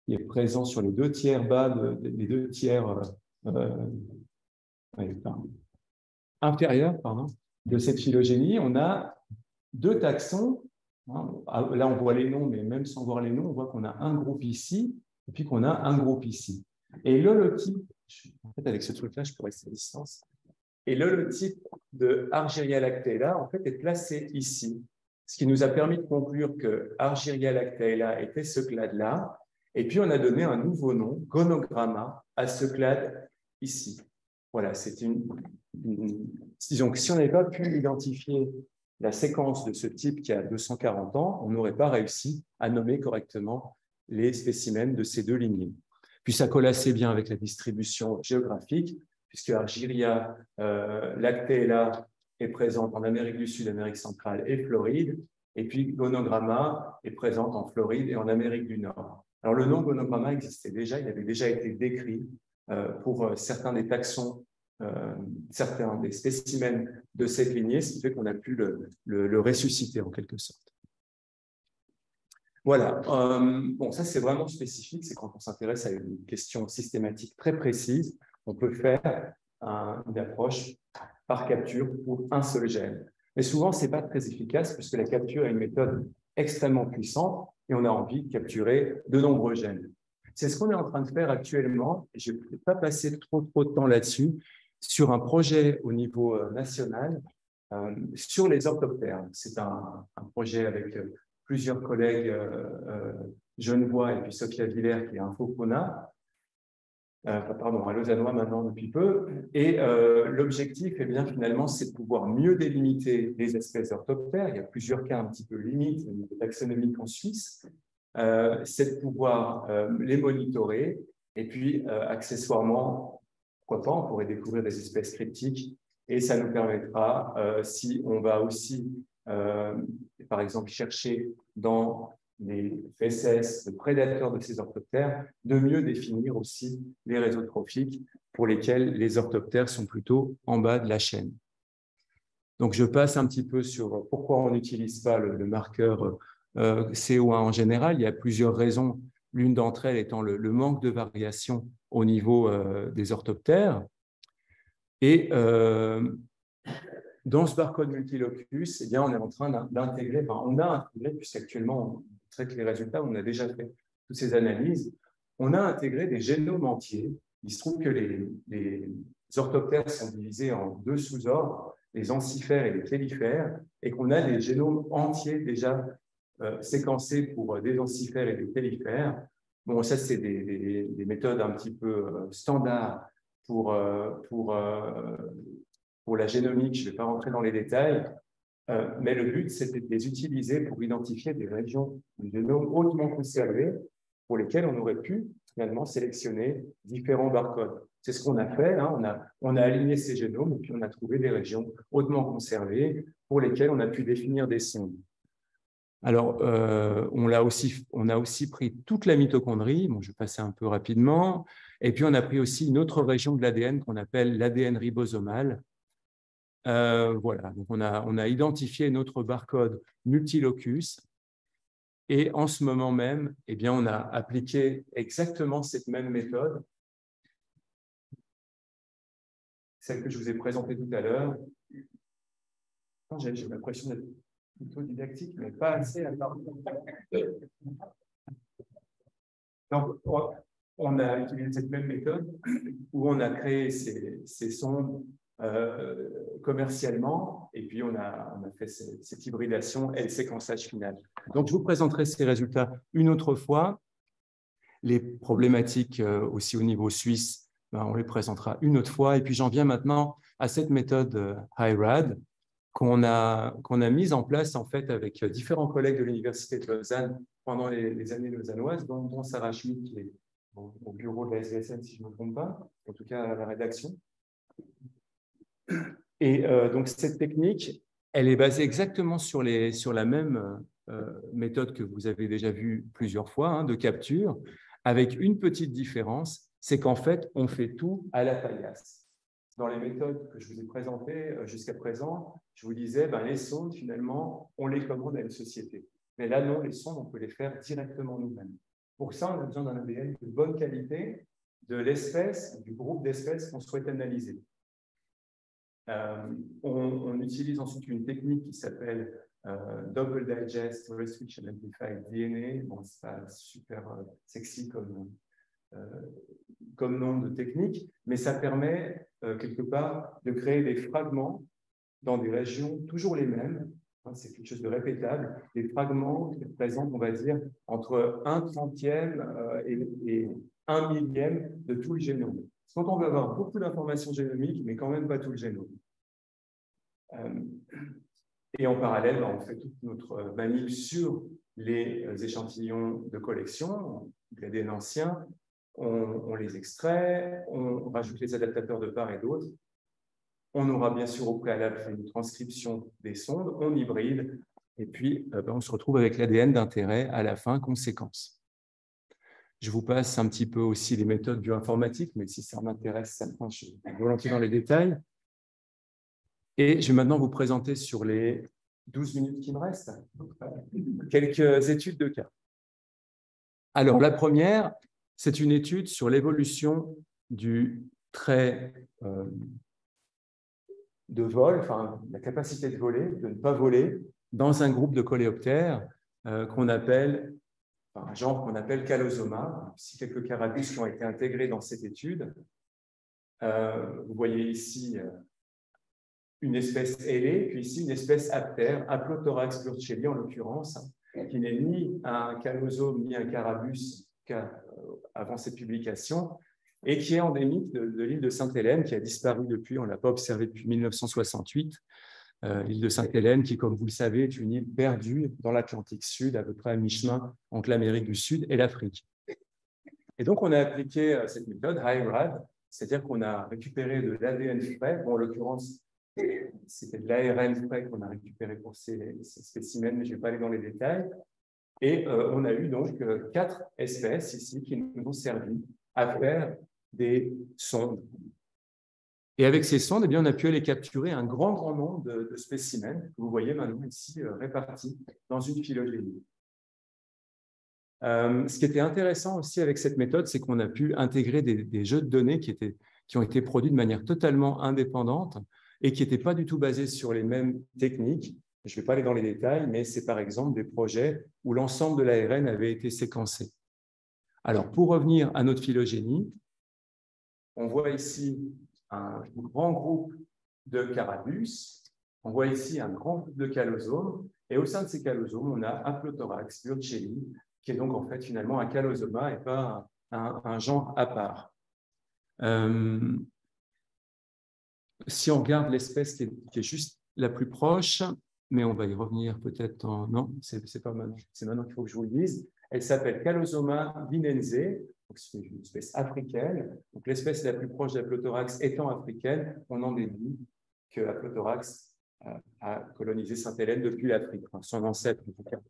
est présent sur les 2 tiers bas, les 2 tiers inférieurs de cette phylogénie, on a 2 taxons. Là, on voit les noms, mais même sans voir les noms, on voit qu'on a un groupe ici et puis qu'on a un groupe ici. Et l'holotype, en fait, avec ce truc-là, je pourrais rester à distance. Et l'holotype de Argyria lacteella, en fait, est placé ici. Ce qui nous a permis de conclure que Argyria lacteella était ce clade-là. Et puis, on a donné un nouveau nom, Gonogramma, à ce clade ici. Voilà, c'est disons que si on n'avait pas pu identifier la séquence de ce type qui a 240 ans, on n'aurait pas réussi à nommer correctement les spécimens de ces 2 lignées. Puis ça colle assez bien avec la distribution géographique, puisque Argyria lacteella est présente en Amérique du Sud, Amérique centrale et Floride, et puis Gonogramma est présente en Floride et en Amérique du Nord. Alors le nom Gonogramma existait déjà, il avait déjà été décrit pour certains des taxons, certains des spécimens de cette lignée, ce qui fait qu'on a pu le ressusciter en quelque sorte. Voilà, bon, ça c'est vraiment spécifique, c'est quand on s'intéresse à une question systématique très précise, on peut faire une approche par capture pour un seul gène. Mais souvent, ce n'est pas très efficace puisque la capture est une méthode extrêmement puissante et on a envie de capturer de nombreux gènes. C'est ce qu'on est en train de faire actuellement, et je ne vais pas passer trop de temps là-dessus, sur un projet au niveau national sur les orthoptères. C'est un projet avec plusieurs collègues genevois et puis Sophia Villers qui est Infopona, à Lausannois maintenant depuis peu. Et l'objectif, finalement, c'est de pouvoir mieux délimiter les espèces orthoptères. Il y a plusieurs cas un petit peu limites au niveau taxonomique en Suisse. C'est de pouvoir les monitorer et puis accessoirement, pourquoi pas, on pourrait découvrir des espèces critiques et ça nous permettra, si on va aussi, par exemple, chercher dans les fesses, le prédateur de ces orthoptères, de mieux définir aussi les réseaux trophiques pour lesquels les orthoptères sont plutôt en bas de la chaîne. Donc, je passe un petit peu sur pourquoi on n'utilise pas le marqueur CO1 en général. Il y a plusieurs raisons, l'une d'entre elles étant le manque de variation au niveau des orthoptères. Et dans ce barcode multilocus, on est en train d'intégrer, on a intégré, puisqu'actuellement, on montrer que les résultats, on a déjà fait toutes ces analyses. On a intégré des génomes entiers. Il se trouve que les orthoptères sont divisés en deux sous-ordres, les encifères et les chélifères, et qu'on a des génomes entiers déjà séquencés pour des encifères et des chélifères. Bon, ça, c'est des méthodes un petit peu standards pour la génomique. Je ne vais pas rentrer dans les détails, mais le but, c'était de les utiliser pour identifier des régions du génome hautement conservées pour lesquelles on aurait pu finalement sélectionner différents barcodes. C'est ce qu'on a fait, hein. On a aligné ces génomes et puis on a trouvé des régions hautement conservées pour lesquelles on a pu définir des sondes. Alors, on a aussi pris toute la mitochondrie, bon, je vais passer un peu rapidement, et puis on a pris aussi une autre région de l'ADN qu'on appelle l'ADN ribosomal. Voilà, donc on a identifié notre barcode multilocus, et en ce moment même, eh bien, on a appliqué exactement cette même méthode, celle que je vous ai présentée tout à l'heure. J'ai l'impression d'être plutôt didactique, mais pas assez. Donc, on a utilisé cette même méthode où on a créé ces sondes commercialement, et puis on a fait cette hybridation et le séquençage final. Donc, je vous présenterai ces résultats une autre fois. Les problématiques aussi au niveau suisse, ben, on les présentera une autre fois. Et puis, j'en viens maintenant à cette méthode HiRAD qu'on a mise en place en fait avec différents collègues de l'Université de Lausanne pendant les années lausannoises, dont Sarah Schmidt, qui est au bureau de la SVSN, si je ne me trompe pas, en tout cas à la rédaction. Et donc, cette technique, elle est basée exactement sur la même méthode que vous avez déjà vue plusieurs fois, hein, de capture, avec une petite différence, c'est qu'en fait, on fait tout à la paillasse. Dans les méthodes que je vous ai présentées jusqu'à présent, je vous disais, ben, les sondes, finalement, on les commande à une société. Mais là, non, les sondes, on peut les faire directement nous-mêmes. Pour ça, on a besoin d'un ADN de bonne qualité, de l'espèce, du groupe d'espèces qu'on souhaite analyser. On utilise ensuite une technique qui s'appelle Double Digest Restriction Amplified DNA. Bon, c'est pas super sexy comme nom de technique, mais ça permet quelque part de créer des fragments dans des régions toujours les mêmes. Hein, c'est quelque chose de répétable. Des fragments qui représentent, on va dire, entre 1/30 et 1/1000 de tout le génome. Quand on veut avoir beaucoup d'informations génomiques, mais quand même pas tout le génome. Et en parallèle, on fait toute notre manip sur les échantillons de collection, l'ADN ancien, on les extrait, on rajoute les adaptateurs de part et d'autre. On aura bien sûr au préalable fait une transcription des sondes, on hybride, et puis on se retrouve avec l'ADN d'intérêt à la fin qu'on séquence. Je vous passe un petit peu aussi les méthodes bioinformatiques, mais si ça m'intéresse, ça me prend, je vais volontiers dans les détails. Et je vais maintenant vous présenter sur les 12 minutes qui me restent quelques études de cas. Alors, la première, c'est une étude sur l'évolution du trait de vol, enfin la capacité de voler, de ne pas voler, dans un groupe de coléoptères qu'on appelle, enfin, un genre qu'on appelle Calosoma. Ici, quelques carabus qui ont été intégrés dans cette étude. Vous voyez ici une espèce ailée, puis ici une espèce aptère, Haplothorax burchelli en l'occurrence, qui n'est ni un calosome ni un carabus avant cette publication, et qui est endémique de l'île de Sainte-Hélène, qui a disparu depuis, on ne l'a pas observé depuis 1968. L'île de Sainte-Hélène, qui, comme vous le savez, est une île perdue dans l'Atlantique Sud, à peu près à mi-chemin entre l'Amérique du Sud et l'Afrique. Et donc, on a appliqué cette méthode, HiRAD, c'est-à-dire qu'on a récupéré de l'ADN frais, bon, en l'occurrence, c'était de l'ARN frais qu'on a récupéré pour ces spécimens, mais je ne vais pas aller dans les détails. Et on a eu donc 4 espèces ici qui nous ont servi à faire des sondes. Et avec ces sondes, eh bien, on a pu aller capturer un grand nombre de spécimens que vous voyez maintenant ici répartis dans une phylogénie. Ce qui était intéressant aussi avec cette méthode, c'est qu'on a pu intégrer des jeux de données qui ont été produits de manière totalement indépendante et qui n'étaient pas du tout basés sur les mêmes techniques. Je ne vais pas aller dans les détails, mais c'est par exemple des projets où l'ensemble de l'ARN avait été séquencé. Alors, pour revenir à notre phylogénie, on voit ici un grand groupe de carabus, on voit ici un grand groupe de callosomes, et au sein de ces callosomes, on a Haplothorax burchellii, qui est donc en fait finalement un callosoma et pas un genre à part. Si on regarde l'espèce qui est juste la plus proche, mais on va y revenir peut-être en... Non, c'est pas maintenant, c'est maintenant qu'il faut que je vous le dise. Elle s'appelle Callosoma vinense, c'est une espèce africaine. Donc l'espèce la plus proche d'Haplothorax étant africaine, on en déduit que Haplothorax a colonisé Sainte-Hélène depuis l'Afrique, enfin, son ancêtre en tout cas.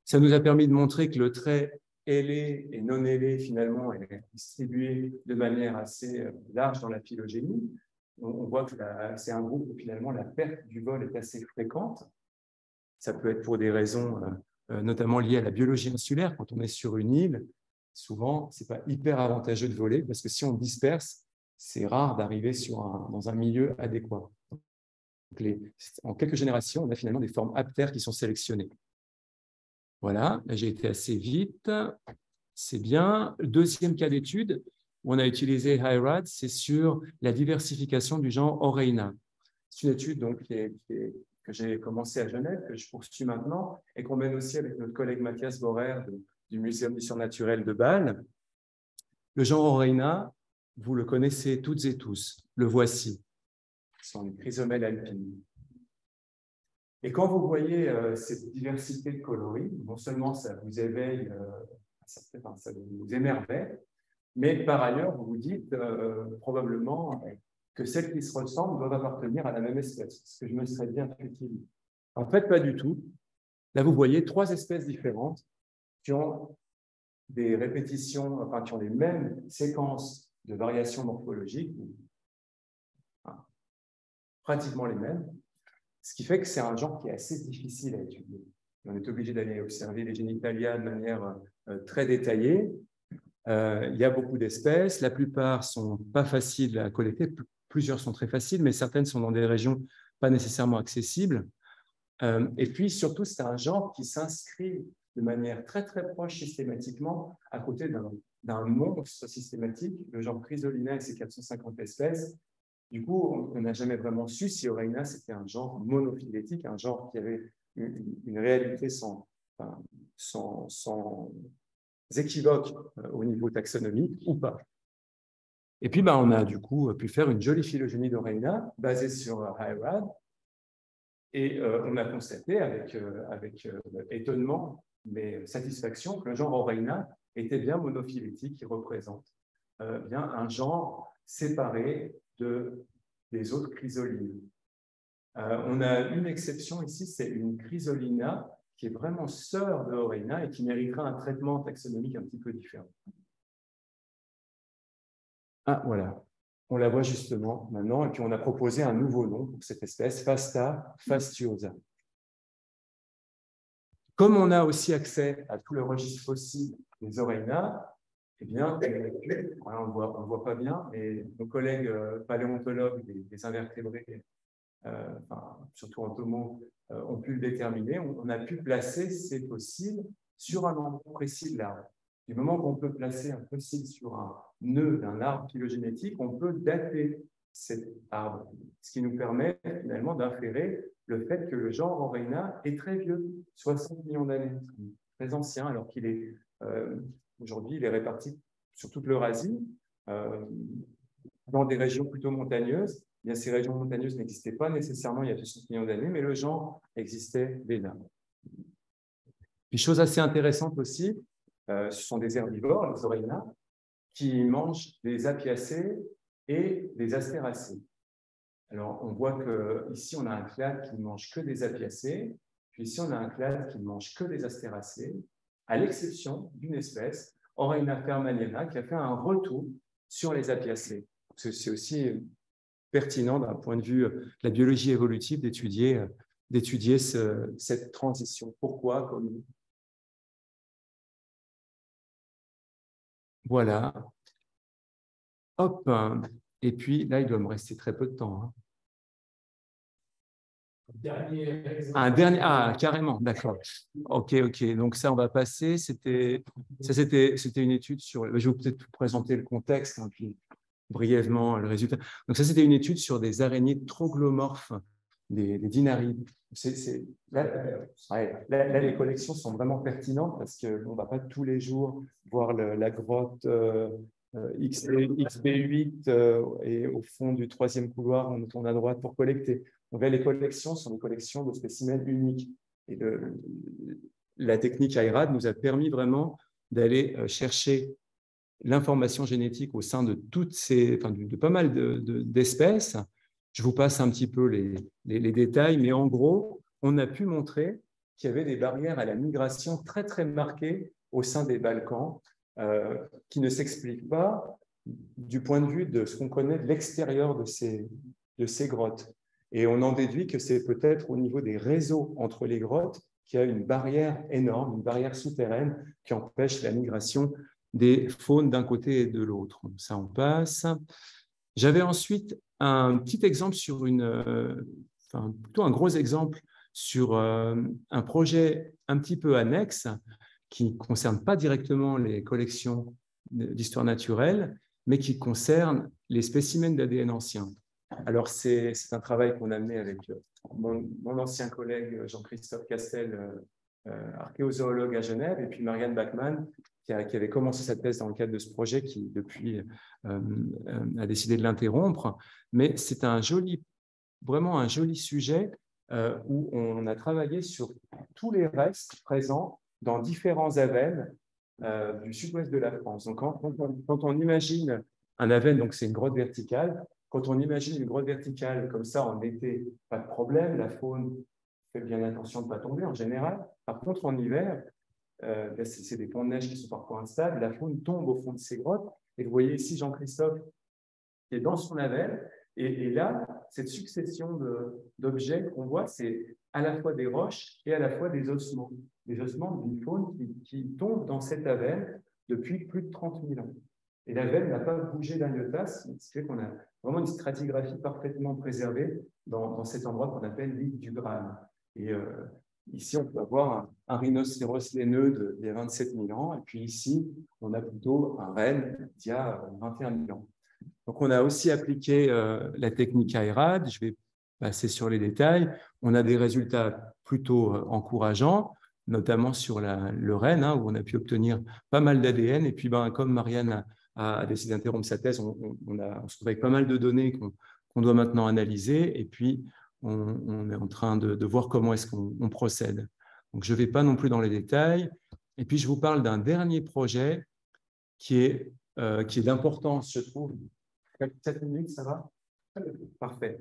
Ça nous a permis de montrer que le trait ailé et non ailé, finalement, est distribué de manière assez large dans la phylogénie. On voit que c'est un groupe où, finalement, la perte du vol est assez fréquente. Ça peut être pour des raisons notamment liées à la biologie insulaire. Quand on est sur une île, souvent, ce n'est pas hyper avantageux de voler parce que si on disperse, c'est rare d'arriver dans un milieu adéquat. Donc en quelques générations, on a finalement des formes aptères qui sont sélectionnées. Voilà, là j'ai été assez vite, c'est bien. Le deuxième cas d'étude où on a utilisé HiRAD, c'est sur la diversification du genre Oreina. C'est une étude donc, que j'ai commencée à Genève, que je poursuis maintenant, et qu'on mène aussi avec notre collègue Mathias Borer du Muséum du surnaturel de Bâle. Le genre Oreina, vous le connaissez toutes et tous, le voici. Ce sont les chrysomèles alpines. Et quand vous voyez cette diversité de coloris, non seulement ça vous éveille, ça vous émerveille, mais par ailleurs, vous vous dites probablement que celles qui se ressemblent doivent appartenir à la même espèce, ce que je me serais bien utile. En fait, pas du tout. Là, vous voyez 3 espèces différentes qui ont des répétitions, enfin, qui ont les mêmes séquences de variations morphologiques, pratiquement les mêmes. Ce qui fait que c'est un genre qui est assez difficile à étudier. On est obligé d'aller observer les génitalia de manière très détaillée. Il y a beaucoup d'espèces. La plupart ne sont pas faciles à collecter. Plusieurs sont très faciles, mais certaines sont dans des régions pas nécessairement accessibles. Et puis, surtout, c'est un genre qui s'inscrit de manière très, très proche systématiquement à côté d'un monstre systématique, le genre Chrysolina et ses 450 espèces. Du coup, on n'a jamais vraiment su si Oreina, c'était un genre monophylétique, un genre qui avait une réalité sans équivoque au niveau taxonomique ou pas. Et puis, on a du coup pu faire une jolie phylogénie d'Oreina basée sur HiRAD. Et on a constaté avec étonnement, mais satisfaction, que le genre Oreina était bien monophylétique, qui représente bien un genre séparé des autres chrysolines. On a une exception ici, c'est une chrysolina qui est vraiment sœur de Oreina et qui méritera un traitement taxonomique un petit peu différent. Ah, voilà. On la voit justement maintenant, et puis on a proposé un nouveau nom pour cette espèce, Phasta fastuosa. Comme on a aussi accès à tout le registre fossile des Oreina, eh bien, on ne voit pas bien, mais nos collègues paléontologues des invertébrés, surtout entomos, ont pu le déterminer. On a pu placer ces fossiles sur un endroit précis de l'arbre. Du moment qu'on peut placer un fossile sur un nœud d'un arbre phylogénétique, on peut dater cet arbre, ce qui nous permet finalement d'inférer le fait que le genre Oreina est très vieux, 60 millions d'années, très ancien, alors qu'il est aujourd'hui, il est réparti sur toute l'Eurasie, dans des régions plutôt montagneuses. Bien, ces régions montagneuses n'existaient pas nécessairement il y a 60 millions d'années, mais le genre existait déjà. Une chose assez intéressante aussi, ce sont des herbivores, les Oreina, qui mangent des apiacées et des astéracées. Alors, on voit qu'ici, on a un clade qui ne mange que des apiacées, puis ici, on a un clade qui ne mange que des astéracées, à l'exception d'une espèce, Oreina fermaniana, qui a fait un retour sur les apiacées. C'est aussi pertinent d'un point de vue de la biologie évolutive d'étudier cette transition. Pourquoi? Voilà. Hop. Et puis, là, il doit me rester très peu de temps. Un dernier, ah, carrément, d'accord. Ok, ok. Donc ça, on va passer. C'était une étude sur. Je vais peut-être vous présenter le contexte, hein, puis brièvement le résultat. Donc ça, c'était une étude sur des araignées troglomorphes, des dinarides. Là, les collections sont vraiment pertinentes parce qu'on ne va pas tous les jours voir la grotte XB8 et au fond du troisième couloir, on tourne à droite pour collecter. Donc là, les collections sont des collections de spécimens uniques. Et la technique IRAD nous a permis vraiment d'aller chercher l'information génétique au sein de de pas mal d'espèces. Je vous passe un petit peu les détails, mais en gros, on a pu montrer qu'il y avait des barrières à la migration très, très marquées au sein des Balkans, qui ne s'expliquent pas du point de vue de ce qu'on connaît de l'extérieur de ces grottes. Et on en déduit que c'est peut-être au niveau des réseaux entre les grottes qu'il y a une barrière énorme, une barrière souterraine qui empêche la migration des faunes d'un côté et de l'autre. Ça, on passe. J'avais ensuite un petit exemple sur plutôt un gros exemple sur un projet un petit peu annexe qui ne concerne pas directement les collections d'histoire naturelle, mais qui concerne les spécimens d'ADN anciens. Alors, c'est un travail qu'on a mené avec mon ancien collègue Jean-Christophe Castel, archéozoologue à Genève, et puis Marianne Bachmann, qui avait commencé sa thèse dans le cadre de ce projet, qui depuis a décidé de l'interrompre. Mais c'est vraiment un joli sujet où on a travaillé sur tous les restes présents dans différents avens du sud-ouest de la France. Donc, quand on imagine un aven, donc c'est une grotte verticale, quand on imagine une grotte verticale comme ça en été, pas de problème, la faune fait bien attention de ne pas tomber en général. Par contre, en hiver, c'est des ponts de neige qui sont parfois instables, la faune tombe au fond de ces grottes. Et vous voyez ici Jean-Christophe qui est dans son aven. Et là, cette succession d'objets qu'on voit, c'est à la fois des roches et à la fois des ossements d'une faune qui tombe dans cet aven depuis plus de 30 000 ans. Et l'aven n'a pas bougé d'un iota, ce qui fait qu'on a vraiment une stratigraphie parfaitement préservée dans cet endroit qu'on appelle l'île du Graal. Et ici, on peut avoir un rhinocéros laineux d'il y a 27 000 ans, et puis ici, on a plutôt un renne d'il y a 21 000 ans. Donc, on a aussi appliqué la technique IRAD. Je vais passer sur les détails. On a des résultats plutôt encourageants, notamment sur le renne, où on a pu obtenir pas mal d'ADN. Et puis, comme Marianne a décidé d'interrompre sa thèse, on se retrouve avec pas mal de données qu'on doit maintenant analyser. Et puis, on est en train de voir comment est-ce qu'on procède. Donc, je ne vais pas non plus dans les détails. Et puis, je vous parle d'un dernier projet qui est d'importance, je trouve. 7 minutes, ça va? Parfait.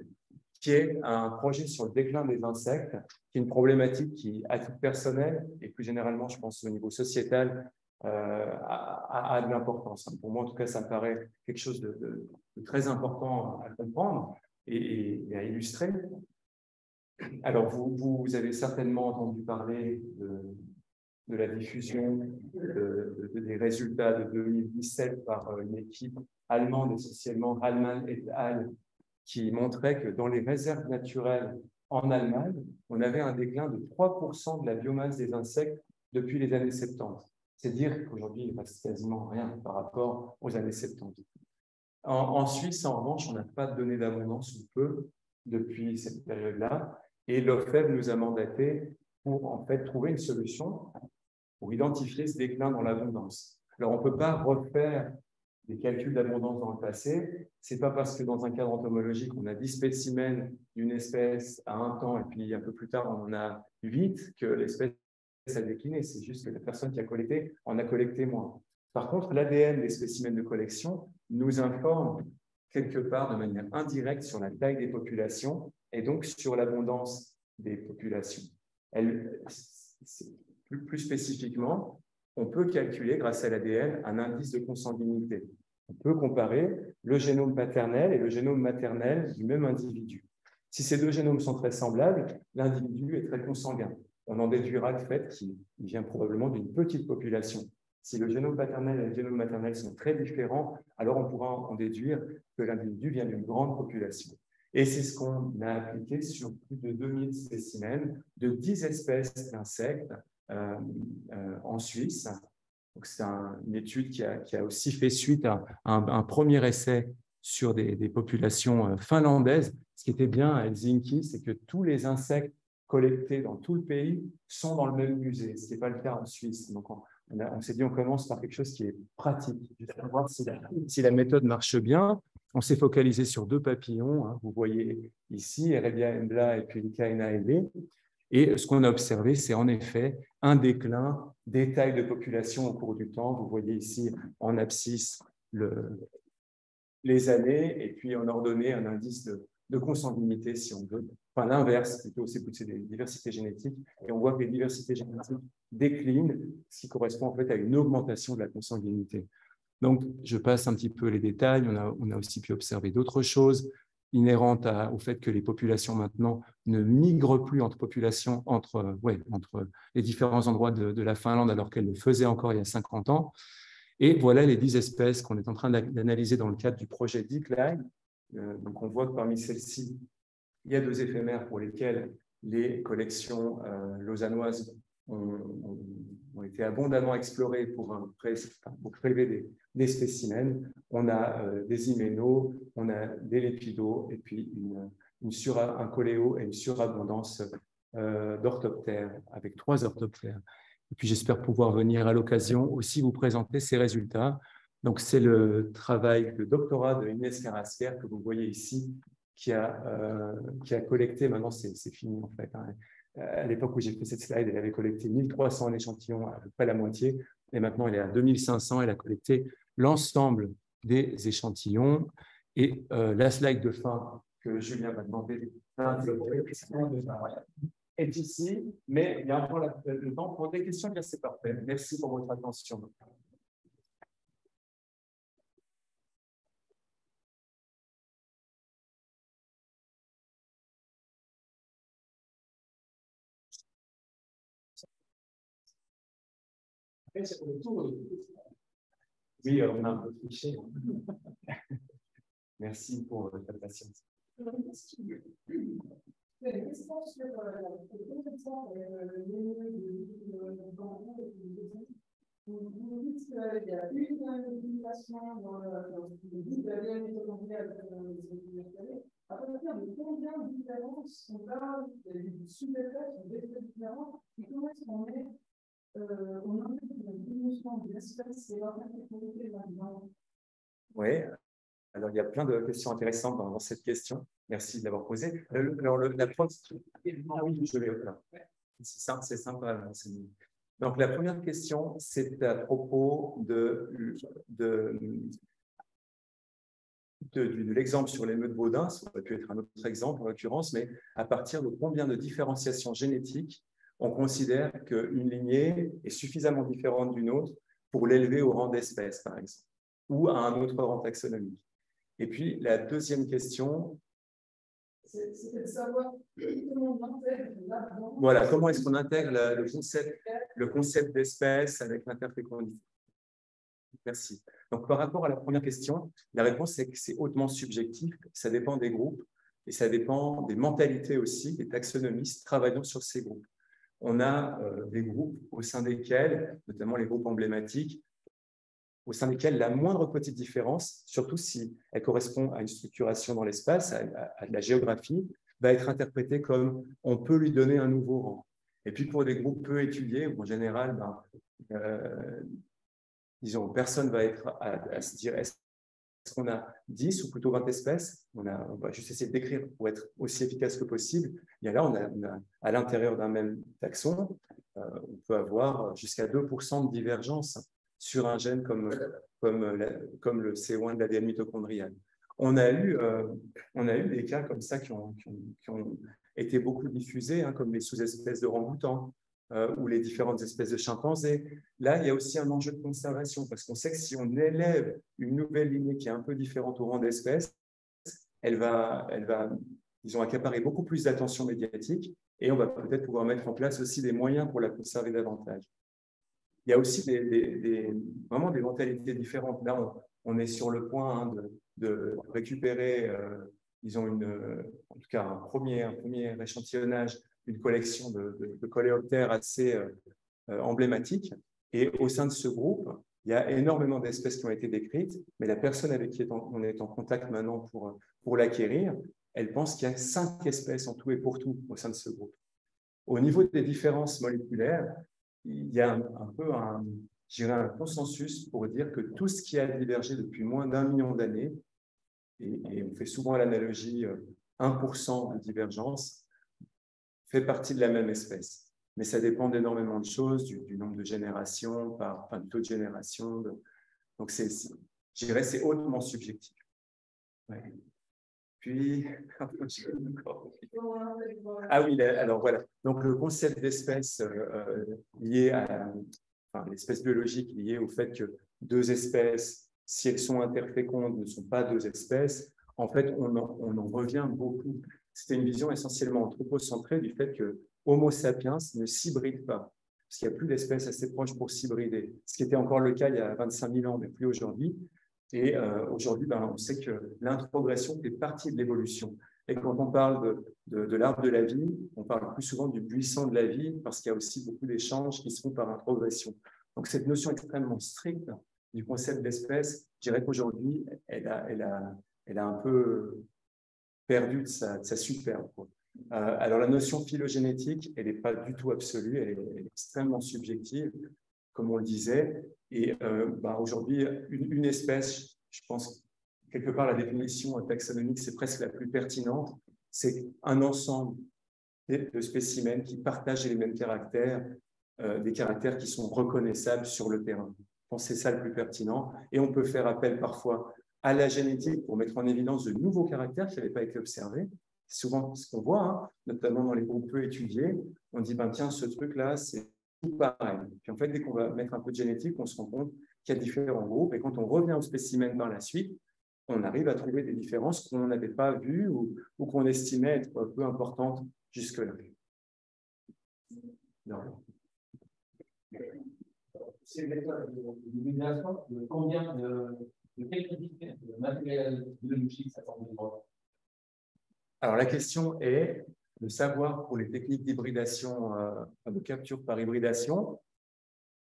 Qui est un projet sur le déclin des insectes, qui est une problématique qui, à titre personnel, et plus généralement, je pense au niveau sociétal, a de l'importance. Pour moi, en tout cas, ça me paraît quelque chose de très important à comprendre et à illustrer. Alors, vous avez certainement entendu parler de la diffusion des résultats de 2017 par une équipe allemande, essentiellement Hallmann et al., qui montrait que dans les réserves naturelles en Allemagne, on avait un déclin de 3% de la biomasse des insectes depuis les années 70. C'est dire qu'aujourd'hui, il ne reste quasiment rien par rapport aux années 70. En Suisse, en revanche, on n'a pas de données d'abondance ou peu depuis cette période-là. Et l'OFEV nous a mandaté pour en fait trouver une solution pour identifier ce déclin dans l'abondance. Alors, on ne peut pas refaire des calculs d'abondance dans le passé. Ce n'est pas parce que dans un cadre entomologique, on a 10 spécimens d'une espèce à un temps et puis un peu plus tard, on en a 8 que l'espèce a décliné. C'est juste que la personne qui a collecté en a collecté moins. Par contre, l'ADN des spécimens de collection nous informe quelque part de manière indirecte sur la taille des populations et donc sur l'abondance des populations. Plus spécifiquement, on peut calculer, grâce à l'ADN, un indice de consanguinité. On peut comparer le génome paternel et le génome maternel du même individu. Si ces deux génomes sont très semblables, l'individu est très consanguin. On en déduira le fait qu'il vient probablement d'une petite population. Si le génome paternel et le génome maternel sont très différents, alors on pourra en déduire que l'individu vient d'une grande population. Et c'est ce qu'on a appliqué sur plus de 2000 spécimens de 10 espèces d'insectes en Suisse. C'est une étude qui a aussi fait suite à un premier essai sur des populations finlandaises. Ce qui était bien à Helsinki, c'est que tous les insectes collectés dans tout le pays sont dans le même musée, ce qui n'est pas le cas en Suisse. Donc, on s'est dit, on commence par quelque chose qui est pratique, juste pour voir si la méthode marche bien. On s'est focalisé sur 2 papillons, hein, vous voyez ici, Erebia embla et puis Lycaena ele. Et ce qu'on a observé, c'est en effet un déclin des tailles de population au cours du temps. Vous voyez ici en abscisse les années, et puis en ordonnée un indice de consanguinité, si on veut. Enfin, l'inverse, plutôt, c'est des diversités génétiques. Et on voit que les diversités génétiques déclinent, ce qui correspond en fait à une augmentation de la consanguinité. Donc, je passe un petit peu les détails. On a aussi pu observer d'autres choses inhérentes au fait que les populations maintenant ne migrent plus entre populations, entre les différents endroits de la Finlande, alors qu'elles le faisaient encore il y a 50 ans. Et voilà les 10 espèces qu'on est en train d'analyser dans le cadre du projet Decline. Donc, on voit que parmi celles-ci, il y a 2 éphémères pour lesquels les collections lausannoises ont été abondamment explorées pour prélever des spécimens. On a des hyménos, on a des lépidos, et puis un coléo et une surabondance d'orthoptères, avec 3 orthoptères. Et puis, j'espère pouvoir venir à l'occasion aussi vous présenter ces résultats. Donc, c'est le travail de doctorat de Inès Carrasquer que vous voyez ici, qui a collecté, maintenant c'est fini en fait. Hein. À l'époque où j'ai fait cette slide, elle avait collecté 1300 échantillons, à peu près la moitié, et maintenant elle est à 2500. Elle a collecté l'ensemble des échantillons. Et la slide de fin que Julien m'a demandé est ici, mais il y a encore le temps pour des questions, bien c'est parfait. Merci pour votre attention. C'est pour le tour. Oui, on a un peu triché. Merci pour votre patience. Vous dites qu'il y a une limitation dans l'ADN mitochondrial à partir de combien de différences on a des sous-espèces ou d'espèces différentes et comment est-ce qu'on est on a une diminution de l'espèce et leur technologie là-dedans? Oui, alors il y a plein de questions intéressantes dans cette question. Merci de l'avoir posée. Alors, la première... Ah oui, je l'ai là. C'est sympa. Donc, la première question, c'est à propos de l'exemple sur l'émeute Baudin. Ça aurait pu être un autre exemple en l'occurrence, mais à partir de combien de différenciations génétiques on considère qu'une lignée est suffisamment différente d'une autre pour l'élever au rang d'espèce, par exemple, ou à un autre rang taxonomique. Et puis, la deuxième question... C'était de savoir comment on intègre là-dedans. Voilà, comment est-ce qu'on intègre le concept d'espèce avec l'interfécondité. Merci. Donc, par rapport à la première question, la réponse est que c'est hautement subjectif. Ça dépend des groupes et ça dépend des mentalités aussi des taxonomistes travaillant sur ces groupes. On a des groupes au sein desquels, notamment les groupes emblématiques, au sein desquels la moindre petite différence, surtout si elle correspond à une structuration dans l'espace, à de la géographie, va être interprétée comme on peut lui donner un nouveau rang. Et puis pour des groupes peu étudiés, en général, disons, personne ne va être à se dire est-ce qu'on a 10 ou plutôt 20 espèces, on va juste essayer de décrire pour être aussi efficace que possible. Et là, on a à l'intérieur d'un même taxon, on peut avoir jusqu'à 2% de divergence sur un gène comme le C1 de l'ADN mitochondrial. On a eu des cas comme ça qui ont été beaucoup diffusés, hein, comme les sous-espèces de orang-outan ou les différentes espèces de chimpanzés. Là, il y a aussi un enjeu de conservation, parce qu'on sait que si on élève une nouvelle lignée qui est un peu différente au rang d'espèce, elle va disons, accaparer beaucoup plus d'attention médiatique, et on va peut-être pouvoir mettre en place aussi des moyens pour la conserver davantage. Il y a aussi vraiment des mentalités différentes. Là, on est sur le point de récupérer ils ont en tout cas un premier échantillonnage, une collection de coléoptères assez emblématique. Et au sein de ce groupe, il y a énormément d'espèces qui ont été décrites, mais la personne avec qui on est en contact maintenant pour l'acquérir, elle pense qu'il y a 5 espèces en tout et pour tout au sein de ce groupe. Au niveau des différences moléculaires, il y a un peu un consensus pour dire que tout ce qui a divergé depuis moins d'1 million d'années, et on fait souvent l'analogie 1% de divergence, fait partie de la même espèce. Mais ça dépend d'énormément de choses, du nombre de générations, du taux de génération. Donc, je dirais c'est hautement subjectif. Ouais. Puis, ah oui, alors voilà. Donc, le concept d'espèce lié à l'espèce biologique liée au fait que 2 espèces, si elles sont interfécondes, ne sont pas 2 espèces. En fait, on en revient beaucoup. C'était une vision essentiellement anthropocentrée du fait que Homo sapiens ne s'hybride pas, parce qu'il n'y a plus d'espèces assez proches pour s'hybrider, ce qui était encore le cas il y a 25 000 ans, mais plus aujourd'hui. Et aujourd'hui, on sait que l'introgression fait partie de l'évolution. Et quand on parle de l'arbre de la vie, on parle plus souvent du buisson de la vie, parce qu'il y a aussi beaucoup d'échanges qui se font par introgression. Donc cette notion extrêmement stricte du concept d'espèce, je dirais qu'aujourd'hui, elle a un peu perdu de sa superbe, quoi. Alors, la notion phylogénétique, elle n'est pas du tout absolue, elle est extrêmement subjective, comme on le disait. Et aujourd'hui, une espèce, je pense, quelque part, la définition taxonomique, c'est presque la plus pertinente. C'est un ensemble de spécimens qui partagent les mêmes caractères, des caractères qui sont reconnaissables sur le terrain. Je pense que c'est ça le plus pertinent. Et on peut faire appel parfois à la génétique pour mettre en évidence de nouveaux caractères qui n'avaient pas été observés. C'est souvent ce qu'on voit, hein, notamment dans les groupes peu étudiés. On dit, tiens, ce truc-là, c'est tout pareil. Puis en fait, dès qu'on va mettre un peu de génétique, on se rend compte qu'il y a différents groupes. Et quand on revient au spécimen par la suite, on arrive à trouver des différences qu'on n'avait pas vues ou qu'on estimait être peu importantes jusque-là. C'est une méthode d'illumination de combien de matériel biologique ça forme de droit. Alors, la question est de savoir pour les techniques d'hybridation, de capture par hybridation,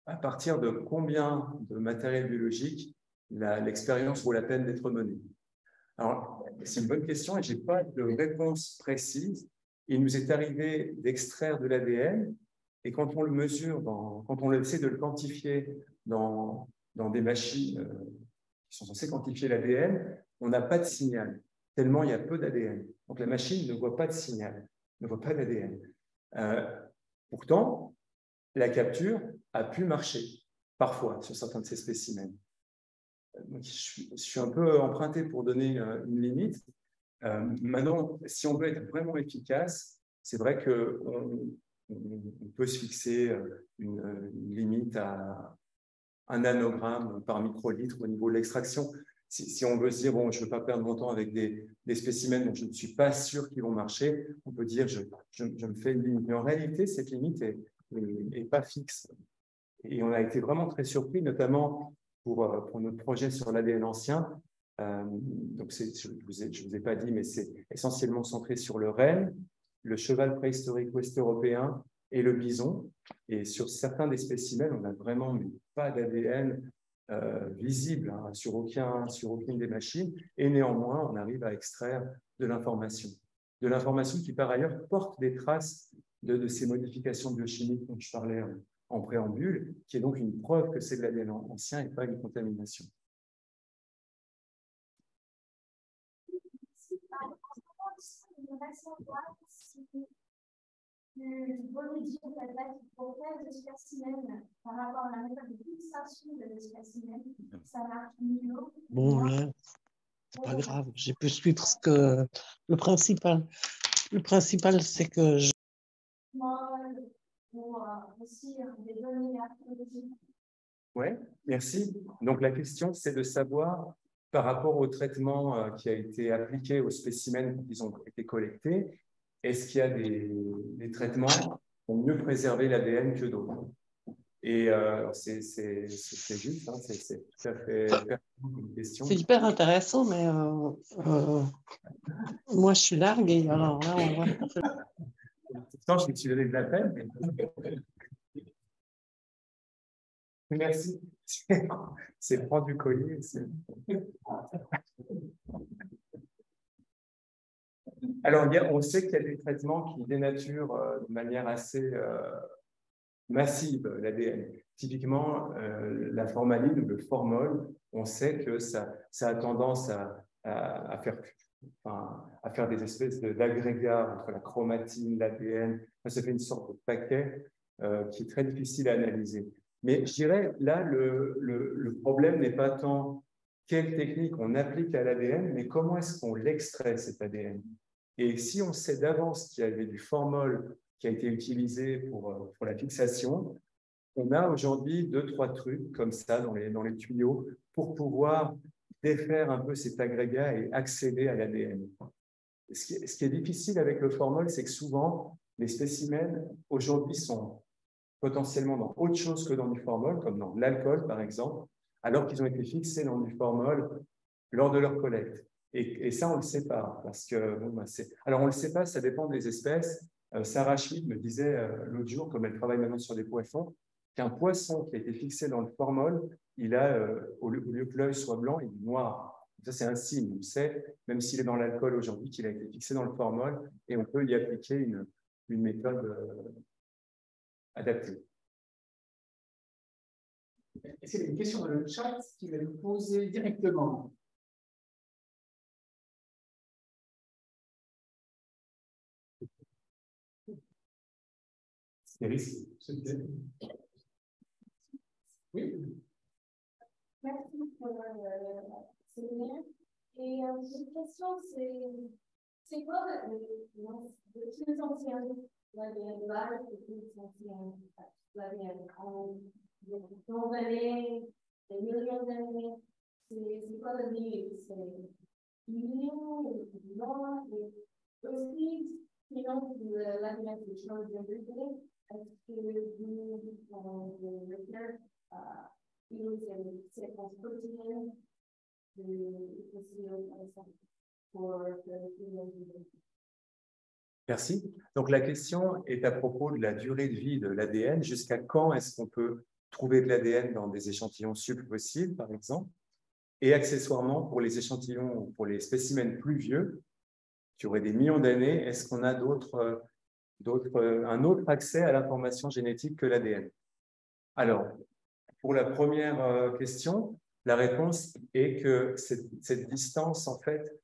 à partir de combien de matériel biologique l'expérience vaut la peine d'être menée. Alors, c'est une bonne question et je n'ai pas de réponse précise. Il nous est arrivé d'extraire de l'ADN et quand on le mesure, quand on essaie de le quantifier dans des machines qui sont censées quantifier l'ADN, on n'a pas de signal, tellement il y a peu d'ADN. Donc la machine ne voit pas de signal, ne voit pas d'ADN. Pourtant, la capture a pu marcher, parfois, sur certains de ces spécimens. Donc, je suis un peu emprunté pour donner une limite. Maintenant, si on veut être vraiment efficace, c'est vrai qu'on peut se fixer une limite à 1 nanogramme par microlitre au niveau de l'extraction. Si on veut se dire, je ne veux pas perdre mon temps avec des spécimens dont je ne suis pas sûr qu'ils vont marcher, on peut dire, je me fais une limite. Mais en réalité, cette limite n'est pas fixe. Et on a été vraiment très surpris, notamment pour notre projet sur l'ADN ancien. Donc je ne vous ai pas dit, mais c'est essentiellement centré sur le renne, le cheval préhistorique ouest-européen et le bison. Et sur certains des spécimens, on n'a vraiment pas d'ADN visible sur aucune des machines. Et néanmoins, on arrive à extraire de l'information. De l'information qui, par ailleurs, porte des traces de ces modifications biochimiques dont je parlais en préambule, qui est donc une preuve que c'est de l'ADN ancien et pas une contamination. Du volumétrie de la date pour faire des spécimens par rapport à la méthode de fixation de spécimens, ça marche mieux. Bon, là, c'est pas grave, j'ai pu suivre ce que le principal. Le principal, c'est que je. Aussi des données archéologiques. Oui, merci. Donc la question, c'est de savoir, par rapport au traitement qui a été appliqué aux spécimens qui ont été collectés, est-ce qu'il y a des traitements pour mieux préserver l'ADN que d'autres? Et c'est juste, hein, c'est tout à fait pertinent comme question. C'est hyper intéressant, mais moi, je suis larguée. Alors là, on voit. Pourtant, je suis donné de la peine. Mais... Merci. C'est prendre du collier. Alors, on sait qu'il y a des traitements qui dénaturent de manière assez massive l'ADN. Typiquement, la formaline ou le formol, on sait que ça a tendance à faire des espèces d'agrégats entre la chromatine, l'ADN. Ça fait une sorte de paquet qui est très difficile à analyser. Mais je dirais, là, le problème n'est pas tant quelle technique on applique à l'ADN, mais comment est-ce qu'on l'extrait, cet ADN. Et si on sait d'avance qu'il y avait du formol qui a été utilisé pour la fixation, on a aujourd'hui 2-3 trucs comme ça dans les tuyaux pour pouvoir défaire un peu cet agrégat et accéder à l'ADN. Ce qui est difficile avec le formol, c'est que souvent, les spécimens aujourd'hui sont potentiellement dans autre chose que dans du formol, comme dans l'alcool par exemple, alors qu'ils ont été fixés dans du formol lors de leur collecte. Et ça, on ne le sait pas. Parce que, alors, on ne le sait pas, ça dépend des espèces. Sarah Schmidt me disait l'autre jour, comme elle travaille maintenant sur des poissons, qu'un poisson qui a été fixé dans le formol, il a, au lieu que l'œil soit blanc, il est noir. Ça, c'est un signe. On sait, même s'il est dans l'alcool aujourd'hui, qu'il a été fixé dans le formol et on peut y appliquer une méthode adaptée. Est-ce qu'il y a une question dans le chat qui va nous poser directement? C'est risqué. Oui. Merci pour ce séminaire. Et j'ai une question, c'est quoi le plus ancien l'ADN base, le plus ancien l'ADN en nombre d'années, des millions d'années? C'est quoi le livre? C'est millions, non? Et aussi, sinon, l'ADN est change de degré. Est-ce que vous, le recherche, use une séquence protéine pour Merci. Donc, la question est à propos de la durée de vie de l'ADN. Jusqu'à quand est-ce qu'on peut trouver de l'ADN dans des échantillons subfossiles, par exemple? Et accessoirement, pour les échantillons, pour les spécimens plus vieux, qui auraient des millions d'années, est-ce qu'on a un autre accès à l'information génétique que l'ADN? Alors, pour la première question, la réponse est que cette distance, en fait,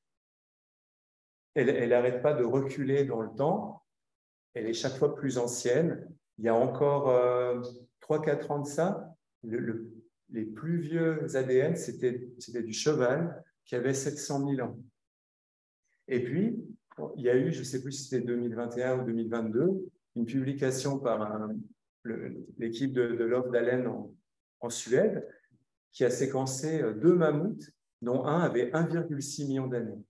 elle n'arrête pas de reculer dans le temps. Elle est chaque fois plus ancienne. Il y a encore 3-4 ans de ça, les plus vieux ADN, c'était du cheval qui avait 700 000 ans. Et puis, il y a eu, je ne sais plus si c'était 2021 ou 2022, une publication par l'équipe de Love Dalen en Suède, qui a séquencé 2 mammouths, dont un avait 1,6 million d'années.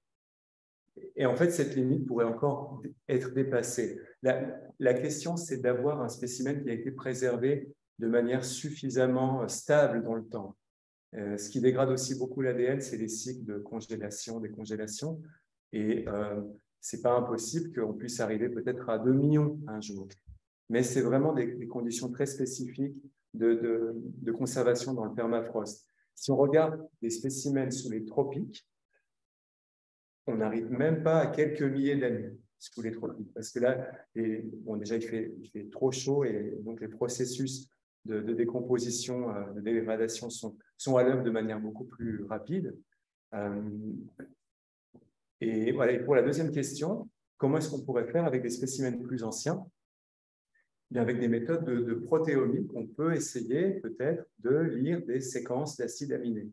Et en fait, cette limite pourrait encore être dépassée. La question, c'est d'avoir un spécimen qui a été préservé de manière suffisamment stable dans le temps. Ce qui dégrade aussi beaucoup l'ADN, c'est les cycles de congélation, décongélation. Et ce n'est pas impossible qu'on puisse arriver peut-être à 2 millions un jour. Mais c'est vraiment des conditions très spécifiques de conservation dans le permafrost. Si on regarde des spécimens sous les tropiques, on n'arrive même pas à quelques milliers d'années sous les tropiques. Parce que là, déjà, il fait trop chaud et donc les processus de décomposition, de dégradation sont à l'œuvre de manière beaucoup plus rapide. Et voilà. Et pour la deuxième question, comment est-ce qu'on pourrait faire avec des spécimens plus anciens? Bien, avec des méthodes de protéomique, on peut essayer peut-être de lire des séquences d'acides aminés.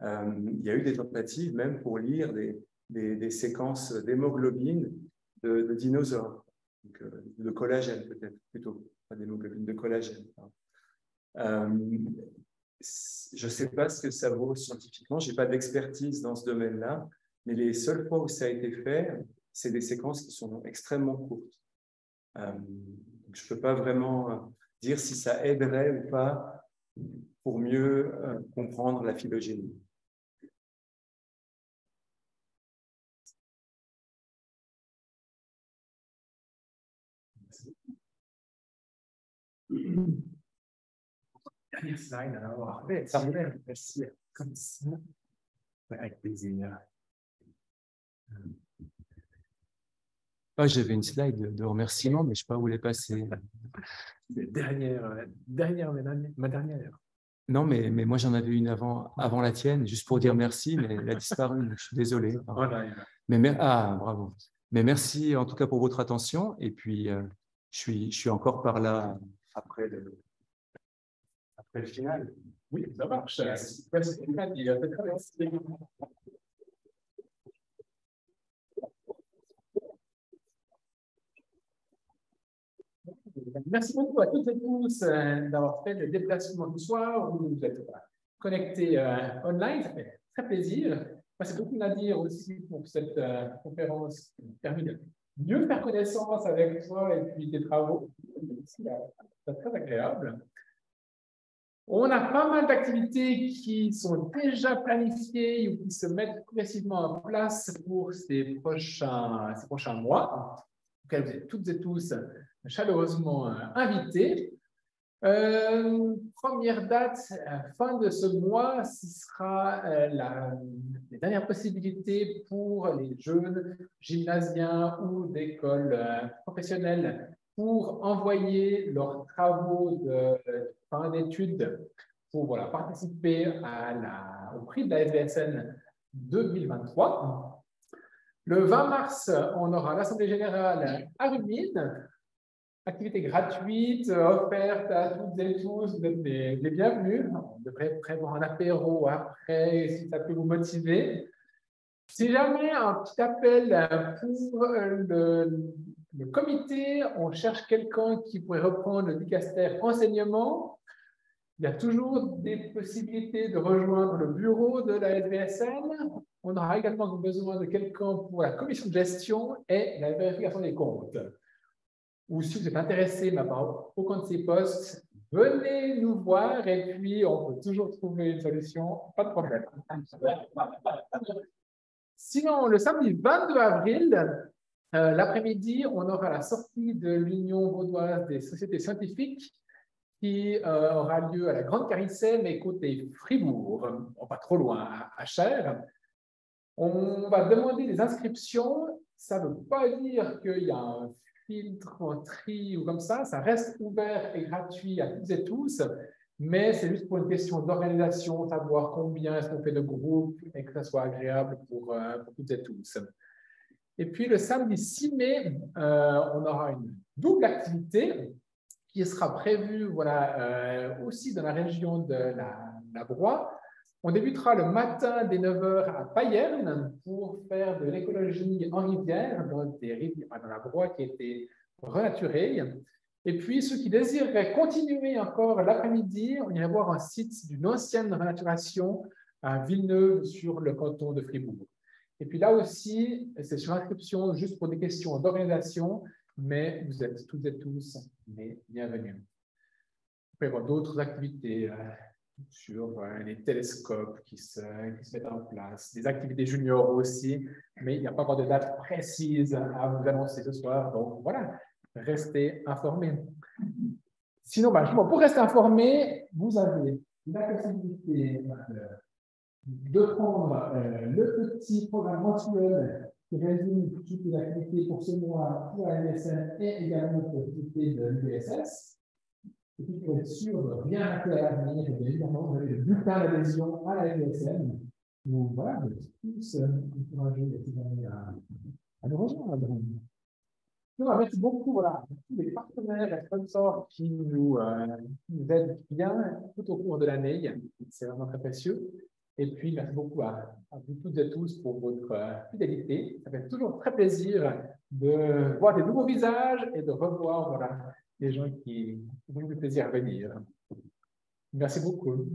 Il y a eu des tentatives même pour lire des séquences d'hémoglobine de dinosaures, donc, de collagène peut-être, plutôt, pas d'hémoglobine, de collagène. Je ne sais pas ce que ça vaut scientifiquement, je n'ai pas d'expertise dans ce domaine-là, mais les seules fois où ça a été fait, c'est des séquences qui sont extrêmement courtes. Je ne peux pas vraiment dire si ça aiderait ou pas pour mieux comprendre la phylogénie. Dernière slide, alors. Parfait, merci. Comme ça. Ouais, avec plaisir. Ah, j'avais une slide de remerciements, mais je ne sais pas où elle est passée. Ma dernière. Non, mais moi, j'en avais une avant la tienne, juste pour dire merci, mais elle a disparu, donc je suis désolé. Bravo. Mais merci en tout cas pour votre attention. Et puis, je suis encore par là après le final. Oui, ça marche. Merci beaucoup à toutes et tous d'avoir fait le déplacement ce soir. Vous êtes connectés online, ça fait très plaisir. Moi, c'est beaucoup à dire aussi pour cette conférence qui a permis de mieux faire connaissance avec toi et puis tes travaux. C'est très agréable. On a pas mal d'activités qui sont déjà planifiées ou qui se mettent progressivement en place pour ces prochains mois, auxquels vous êtes toutes et tous chaleureusement invités. Première date, fin de ce mois, ce sera les dernières possibilités pour les jeunes gymnasiens ou d'écoles professionnelles pour envoyer leurs travaux de fin d'études pour participer au prix de la SVSN 2023. Le 20 mars, on aura l'Assemblée générale à Rubine. Activité gratuite, offerte à toutes et tous, vous êtes les bienvenus. On devrait prévoir un apéro après, si ça peut vous motiver. Si jamais un petit appel pour le comité, on cherche quelqu'un qui pourrait reprendre le dicaster enseignement. Il y a toujours des possibilités de rejoindre le bureau de la SVSN. On aura également besoin de quelqu'un pour la commission de gestion et la vérification des comptes. Ou si vous êtes intéressé par aucun de ces postes, venez nous voir et puis on peut toujours trouver une solution, pas de problème. Sinon, le samedi 22 avril, l'après-midi, on aura la sortie de l'Union vaudoise des sociétés scientifiques qui aura lieu à la Grande Carissée, mais côté Fribourg, pas trop loin, à Cher. On va demander des inscriptions. Ça ne veut pas dire qu'il y a un filtre, un tri ou comme ça. Ça reste ouvert et gratuit à toutes et tous, mais c'est juste pour une question d'organisation, savoir combien est-ce qu'on fait de groupes et que ça soit agréable pour toutes et tous. Et puis le samedi 6 mai, on aura une double activité qui sera prévue aussi dans la région de la Broye. On débutera le matin dès 9h à Payerne pour faire de l'écologie en rivière, dans la Broye qui a été renaturée. Et puis, ceux qui désireraient continuer encore l'après-midi, on irait voir un site d'une ancienne renaturation à Villeneuve sur le canton de Fribourg. Et puis là aussi, c'est sur inscription juste pour des questions d'organisation, mais vous êtes toutes et tous les bienvenus. Vous pouvez avoir d'autres activités sur les télescopes qui se mettent en place, des activités juniors aussi, mais il n'y a pas encore de date précise à vous annoncer ce soir. Donc voilà, restez informés. Sinon, pour rester informé, vous avez la possibilité de prendre le petit programme mensuel qui résume toutes les activités pour ce mois pour la LSN et également pour l'activité de l'USS. Et puis, pour être sûr de rien rater à l'avenir, évidemment, vous avez le bulletin d'adhésion à la LSN. Donc voilà, vous êtes tous encouragés à nous rejoindre. Merci beaucoup à tous les partenaires et sponsors qui nous aident bien tout au cours de l'année. C'est vraiment très précieux. Et puis, merci beaucoup à vous toutes et tous pour votre fidélité. Ça fait toujours très plaisir de voir des nouveaux visages et de revoir les gens qui ont eu le plaisir à venir. Merci beaucoup.